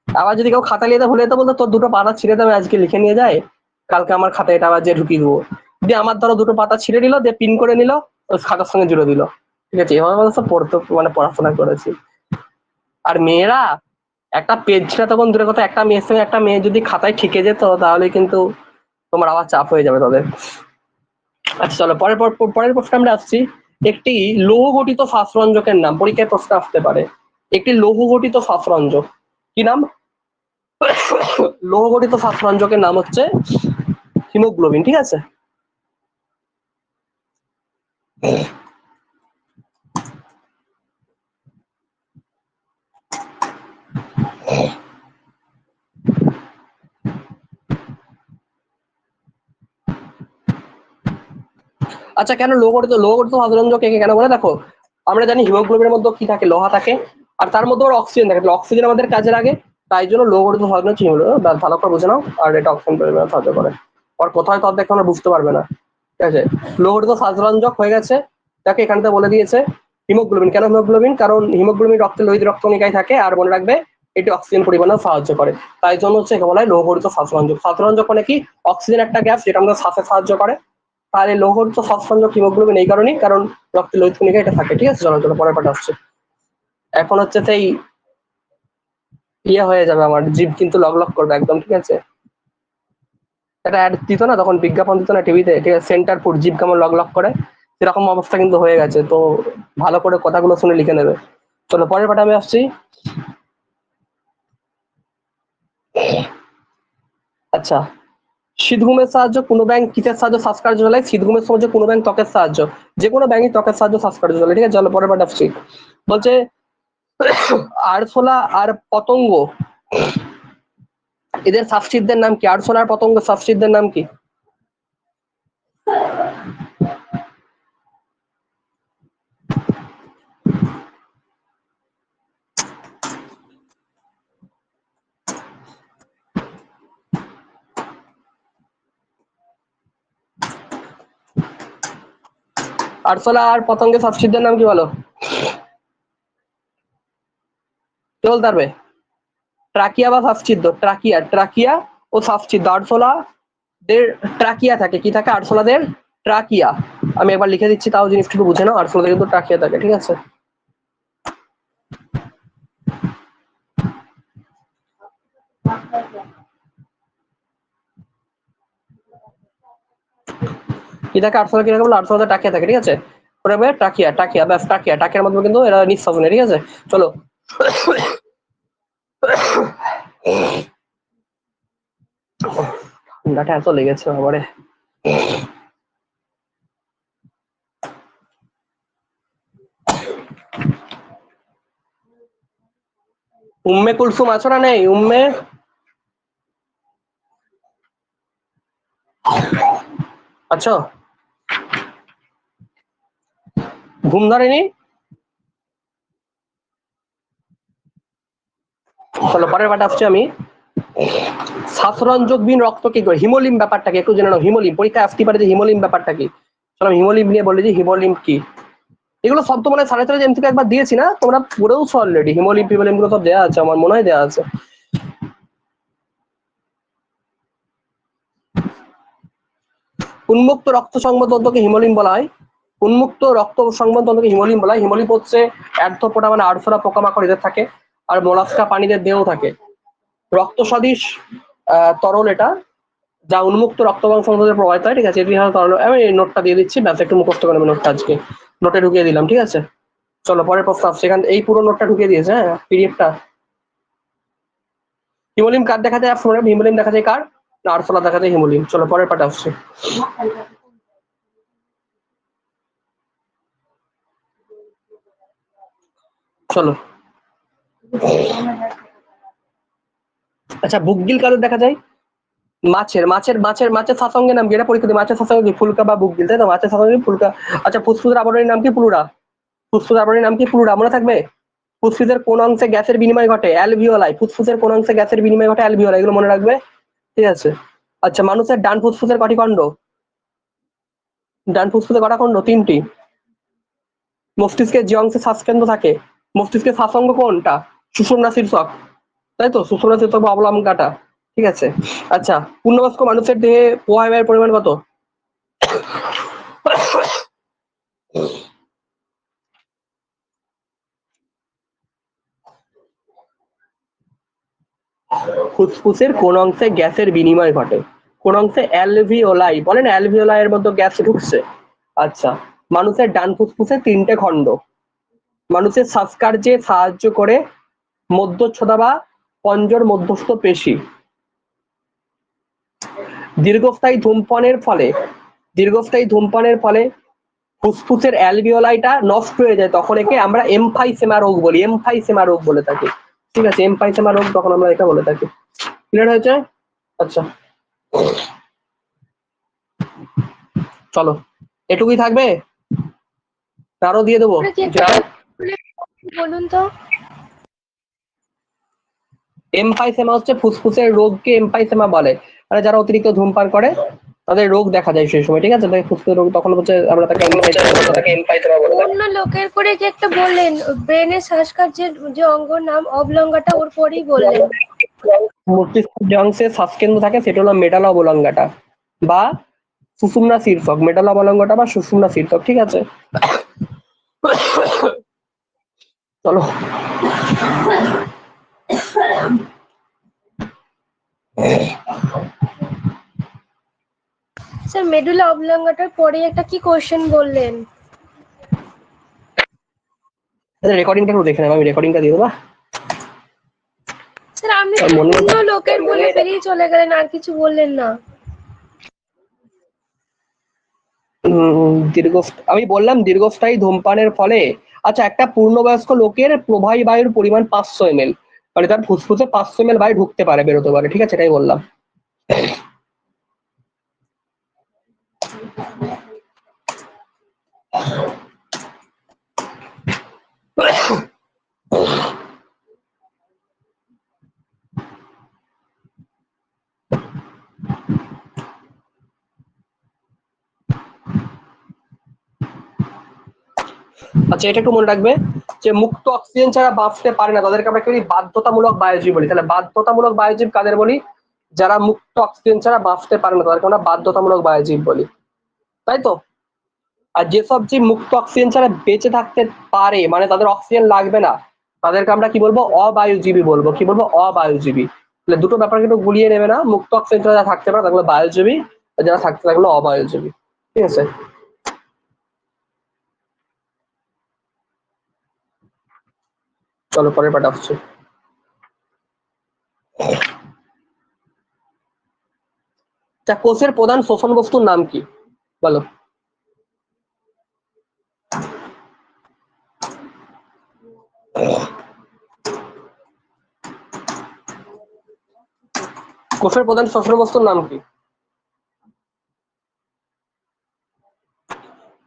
আবার যদি কেউ খাতা নিয়ে ভুলে যেত, বলতো তোর 2টো পাতা ছিঁড়ে দেবে, আজকে লিখে নিয়ে যায়, কালকে আমার খাতায় এটা আবার যে ঢুকিয়ে দেবো। দিয়ে আমার ধরো 2টো পাতা ছিঁড়ে নিল, দিয়ে পিন করে নিল, ওই খাতার সঙ্গে জুড়ে দিল, ঠিক আছে। এভাবে আমাদের সব পড়তো, মানে পড়াশোনা করেছি। আর মেয়েরা একটা পেজ ছিল তখন দূরের কথা, একটা মেয়ের সঙ্গে একটা মেয়ে যদি খাতায় ঠেকে যেত, তাহলে কিন্তু তোমার আবার চাপ হয়ে যাবে তাদের। আচ্ছা চলো, পরের প্রশ্ন আমরা আসছি। একটি লৌহ গঠিত শ্বাসরঞ্জকের নাম, পরীক্ষায় প্রশ্ন আসতে পারে। একটি লৌহ গঠিত শ্বাসরঞ্জক, কি নাম? লৌহ গঠিত শ্বাসরঞ্জকের নাম হচ্ছে হিমোগ্লোবিন, ঠিক আছে। আচ্ছা, কেন লৌহ গঠিত শ্বাসরঞ্জক কেন বলে? দেখো, আমরা জানি হিমোগ্লোবিনের মধ্যে কি থাকে, লোহা থাকে। আর তার মধ্যে আবার অক্সিজেন থাকে, অক্সিজেন আমাদের কাজে লাগে, তাই জন্য লো গঠিত সাহায্য চিহ্ন হলো, ভালো করে বুঝে নাও। আর এটা অক্সিজেন পরিমাণ সাহায্য করে, আর কোথায় তত দেখে আমরা বুঝতে পারবে না, ঠিক আছে। লো গঠিত সাধারণজক হয়ে গেছে, তাকে এখানটা বলে দিয়েছে হিমোগ্লোবিন। কেন হিমোগ্লোবিন? কারণ হিমোগ্লোবিন রক্তে লোহিত রক্তকণিকায় থাকে, আর মনে রাখবে এটি অক্সিজেন পরিমাণেও সাহায্য করে, তাই জন্য হচ্ছে একে বলা হয় লৌহ গঠিত শ্বাসরঞ্জক। শ্বাসরঞ্জক মানে কি? অক্সিজেন একটা গ্যাস যেটা আমাদের শ্বাসে সাহায্য করে, তাহলে লৌহ গঠিত শ্বাসরঞ্জক হিমোগ্লোবিন এই কারণেই, কারণ রক্তে লোহিত কণিকায় এটা থাকে, ঠিক আছে। চলো চলো পরের পাঠ আসছে। এখন হচ্ছে সেই ইয়ে হয়ে যাবে, আমার জিভ কিন্তু লক লক করবে একদম, ঠিক আছে। এটা অ্যাড দিত না তখন, বিজ্ঞাপন দিত না টিভিতে, ঠিক আছে, সেন্টার ফুড, জিভ কেমন লক লক করে, সেরকম অবস্থা কিন্তু হয়ে গেছে। তো ভালো করে কথাগুলো শুনে লিখে নেবে। চলো পরের পাঠে আমি আসছি। আচ্ছা, শীতঘুমের সাহায্য কোনো ব্যাংক কিসের সাহায্য শ্বাসকার্য চালায়? শীতঘুমের সাহায্য কোনো ব্যাংক ত্বকের সাহায্য, যে কোনো ব্যাংকই ত্বকের সাহায্য শ্বাসকার্য চালায়, ঠিক আছে। চলো পরের পাঠ আসছি। বলছে আরশোলা আর পতঙ্গ এদের সাবসিডদের নাম কি? আরশোলা আর পতঙ্গ সাবসিডদের নাম কি? আরশোলা আর পতঙ্গের সাবসিডদের নাম কি বলো? কে বলতে পারবে? ট্রাকিয়া বা শ্বাসছিদ্র, ট্রাকিয়া, ট্রাকিয়া ও শ্বাসছিদ্র। আরশোলা দের ট্রাকিয়া থাকে, কি থাকে? আরশোলাদের ট্রাকিয়া। আমি একবার লিখে দিচ্ছি, তাও জিনিসটুকু বুঝে নাও, আরশোলাদের কিন্তু ট্রাকিয়া থাকে, ঠিক আছে। কি থাকে? আরশোলা কি থাকে বলো? আরশোলাদের ট্রাকিয়া থাকে, ঠিক আছে। পরে ট্রাকিয়া, ট্রাকিয়া, ব্যাস ট্রাকিয়া, ট্রাকিয়ার মধ্যে কিন্তু এরা নিঃশ্বাসনে, ঠিক আছে। চলো ঠান্ডাটা এত লেগেছে আমারে। উম্মে কুলসুম আছো না নেই? উম্মে আছো? ঘুম ধরেনি? চলো পরের পাঠ আসছি আমি। শ্বাসরঞ্জকবিহীন রক্ত কি করে? হিমোলিম ব্যাপারটাকে একটু জেনে নাও। হিমোলিম পরীক্ষায় আসতে পারে যে হিমোলিম ব্যাপারটা কি। চলো হিমোলিম নিয়ে বলে যে হিমোলিম কি। এগুলো সব তো মানে 3.5 এম থেকে একবার দিয়েছি না, তোমরা পড়েওছো অলরেডি। হিমোলিম ফিমোলিম গুলো সব দেওয়া আছে, আমার মনে হয় দেওয়া আছে। উন্মুক্ত রক্ত সংবহনতন্ত্রকে হিমোলিম বলা হয়। উন্মুক্ত রক্ত সংবহনতন্ত্রকে হিমোলিম বলা হয়। হিমোলিম হচ্ছে অ্যান্থোপোডা মানে আরশোলা পোকামাকড় এদের থাকে, আর মোলাস্কা প্রাণীদের দেহেও থাকে। রক্ত সদৃশ তরল এটা, যা উন্মুক্ত রক্তবাং সংযোগে প্রবাহিত হয়, ঠিক আছে। এটি তরল। আমি এই নোটটা দিয়ে দিচ্ছি, ব্যাস একটু মুখস্থ করে নেবে নোটটা, আজকে নোটে ঢুকিয়ে দিলাম, ঠিক আছে। চলো পরের প্রশ্ন আসছে। এখান এই পুরো নোটটা ঢুকিয়ে দিয়েছে, হ্যাঁ, পিডিএফটা। হিমোলিম কার দেখা যায়? হিমোলিম দেখা যায় কার? না আরশোলা দেখা যায় হিমোলিম। চলো পরের পাঠে আসছে। চলো আচ্ছা, বুকগিল কাদের দেখা যায়? মাছের, মাছের মাছের মাছের শাসঙ্গের নাম কি? এটা পরীক্ষা দিই। মাছের শাসঙ্গ কি? ফুলকা বা বুকগিল, তাই তো? মাছের শাসঙ্গ ফুলকা। আচ্ছা, ফুসফুসের আবরণীর নাম কি? প্লুরা। ফুসফুসের আবরণীর নাম কি? প্লুরা, মনে থাকবে। ফুসফুসের কোন অংশে গ্যাসের বিনিময় ঘটে? অ্যালভিওলাই। ফুসফুসের কোন অংশে গ্যাসের বিনিময় ঘটে? অ্যালভিওলাই, এগুলো মনে রাখবে, ঠিক আছে। আচ্ছা, মানুষের ডান ফুসফুসের কটি খণ্ড? ডান ফুসফুসে কটা খণ্ড? 3টি। মস্তিষ্কের যে অংশে শ্বাসকেন্দ্র থাকে, মস্তিষ্কের শ্বাসঙ্গ কোনটা? সুষুম্না শীর্ষক, তাই তো? সুষুম্না শীর্ষক বা অবলম্বকাটা, ঠিক আছে। আচ্ছা, পূর্ণবয়স্ক মানুষের দেহে প্রবাহের পরিমাণ কত? ফুসফুসের কোন অংশে গ্যাসের বিনিময় ঘটে? কোন অংশে? অ্যালভিওলাই। বলেন অ্যালভিওলাই এর মধ্যে গ্যাস ঢুকছে। আচ্ছা, মানুষের ডান ফুসফুসে 3টে খণ্ড। মানুষের শ্বাসকার্যে সাহায্য করে মধ্যচ্ছদা বা পঞ্জর মধ্যস্থ পেশি। দীর্ঘস্থায়ী ধূমপানের ফলে, দীর্ঘস্থায়ী ধূমপানের ফলে ফুসফুসের অ্যালভিওলাইটা নষ্ট হয়ে যায়, তখন একে আমরা এমফাইসেমা রোগ বলি। এমফাইসেমা রোগ বলে থাকি, ঠিক আছে। এমফাইসেমা রোগ তখন আমরা এটা বলে থাকি। ক্লিয়ার হয়েছে? আচ্ছা চলো, এটুকুই থাকবে, আরো দিয়ে দেবো। বলুন তো। এমফাইসেমা হচ্ছে ফুসফুসের রোগকে এমফাইসেমা বলে, মানে যারা অতিরিক্ত ধূমপান করে তাদের রোগ দেখা যায় সেই সময়, ঠিক আছে, তাই ফুসফুসের রোগ তখন হচ্ছে আমরা তাকে এমফাইসেমা বলে থাকি। অন্য লোকের করে যে একটা বললেন ব্রেনের শ্বাসকার্যের যে অঙ্গ নাম অবলঙ্গাটা, ওর পরেই বললেন। মস্তিষ্কের যে অংশে শ্বাসকেন্দ্র থাকে সেটা হলো মেডালা অবলঙ্গাটা বা সুষুম্না শীর্ষক, মেডালা অবলঙ্গাটা বা সুষুম্না শীর্ষক, ঠিক আছে। চলো স্যার মেডুলা অবলঙ্গাটার পরেই একটা কি কোশ্চেন বললেন? রেকর্ডিংটা একটু দেখে নেব, আমি রেকর্ডিংটা দিয়ে দেবো। স্যার আপনি অন্য লোকের বলে বেরিয়ে চলে গেলেন, আর কিছু বললেন না। আমি বললাম দীর্ঘস্থায়ী ধূমপানের ফলে, আচ্ছা একটা পূর্ণবয়স্ক লোকের প্রবাহী বায়ুর পরিমাণ 500 ml, মানে তার ফুসফুসে 500 ml বায়ু ঢুকতে পারে, বেরোতে পারে, ঠিক আছে, এটাই বললাম। আচ্ছা এটা একটু মনে রাখবে যে মুক্ত অক্সিজেন ছাড়া বাঁচতে পারে না তাদেরকে আমরা কি বলি? বাধ্যতামূলক বায়োজীব বলি। তাহলে বাধ্যতামূলক বায়োজীব কাদের বলি? যারা মুক্ত অক্সিজেন ছাড়া বাঁচতে পারে না তাদেরকে আমরা বাধ্যতামূলক বায়োজীব বলি, তাই তো। আর যেসব জীব মুক্ত অক্সিজেন ছাড়া বেঁচে থাকতে পারে, মানে তাদের অক্সিজেন লাগবে না, তাদেরকে আমরা কি বলবো? অবায়ুজীবী বলবো। কি বলবো? অবায়ুজীবী। তাহলে দুটো ব্যাপার কিন্তু গুলিয়ে নেবে না, মুক্ত অক্সিজেন ছাড়া যারা থাকতে পারে তাগুলো বায়ুজীবী, আর যারা থাকতে থাকলো অবায়ুজীবী, ঠিক আছে। চলো পরের পাঠ আসছে। কোষের প্রধান শোষণ বস্তুর নাম কি? বলো। কোষের প্রধান শোষণ বস্তুর নাম কি?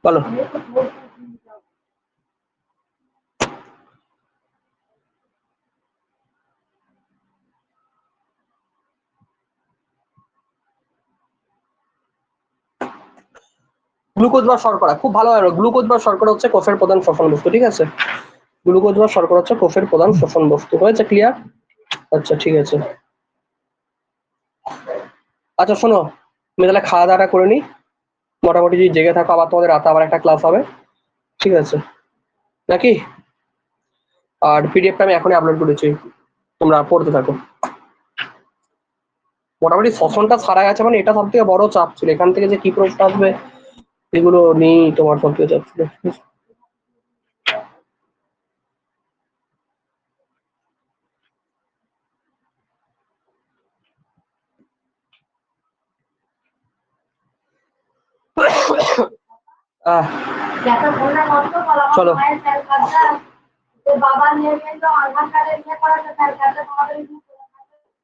বলো। গ্লুকোজ বা শর্করা, খুব ভালো হয়। গ্লুকোজ বা শর্করা হচ্ছে কোষের প্রধান শোষণ বস্তু, ঠিক আছে। গ্লুকোজ বা শর্করা হচ্ছে কোষের প্রধান শোষণ বস্তু। হয়েছে ক্লিয়ার? আচ্ছা ঠিক আছে। আচ্ছা শোনো, আমি তাহলে খাওয়া দাওয়াটা করে নিই, মোটামুটি যদি জেগে থাকো আবার তোমাদের রাতে আবার একটা ক্লাস হবে, ঠিক আছে নাকি? আর পিডিএফটা আমি এখনই আপলোড করেছি, তোমরা পড়তে থাকো। মোটামুটি শ্বসনটা সারা গেছে, মানে এটা সব থেকে বড় চাপ ছিল। এখান থেকে যে কি প্রশ্ন আসবে এগুলো নিয়েই তোমার সব থেকে চাপ ছিল। চলো বাবা নিয়ে গেল আধার কার্ডে নিয়ে করাতে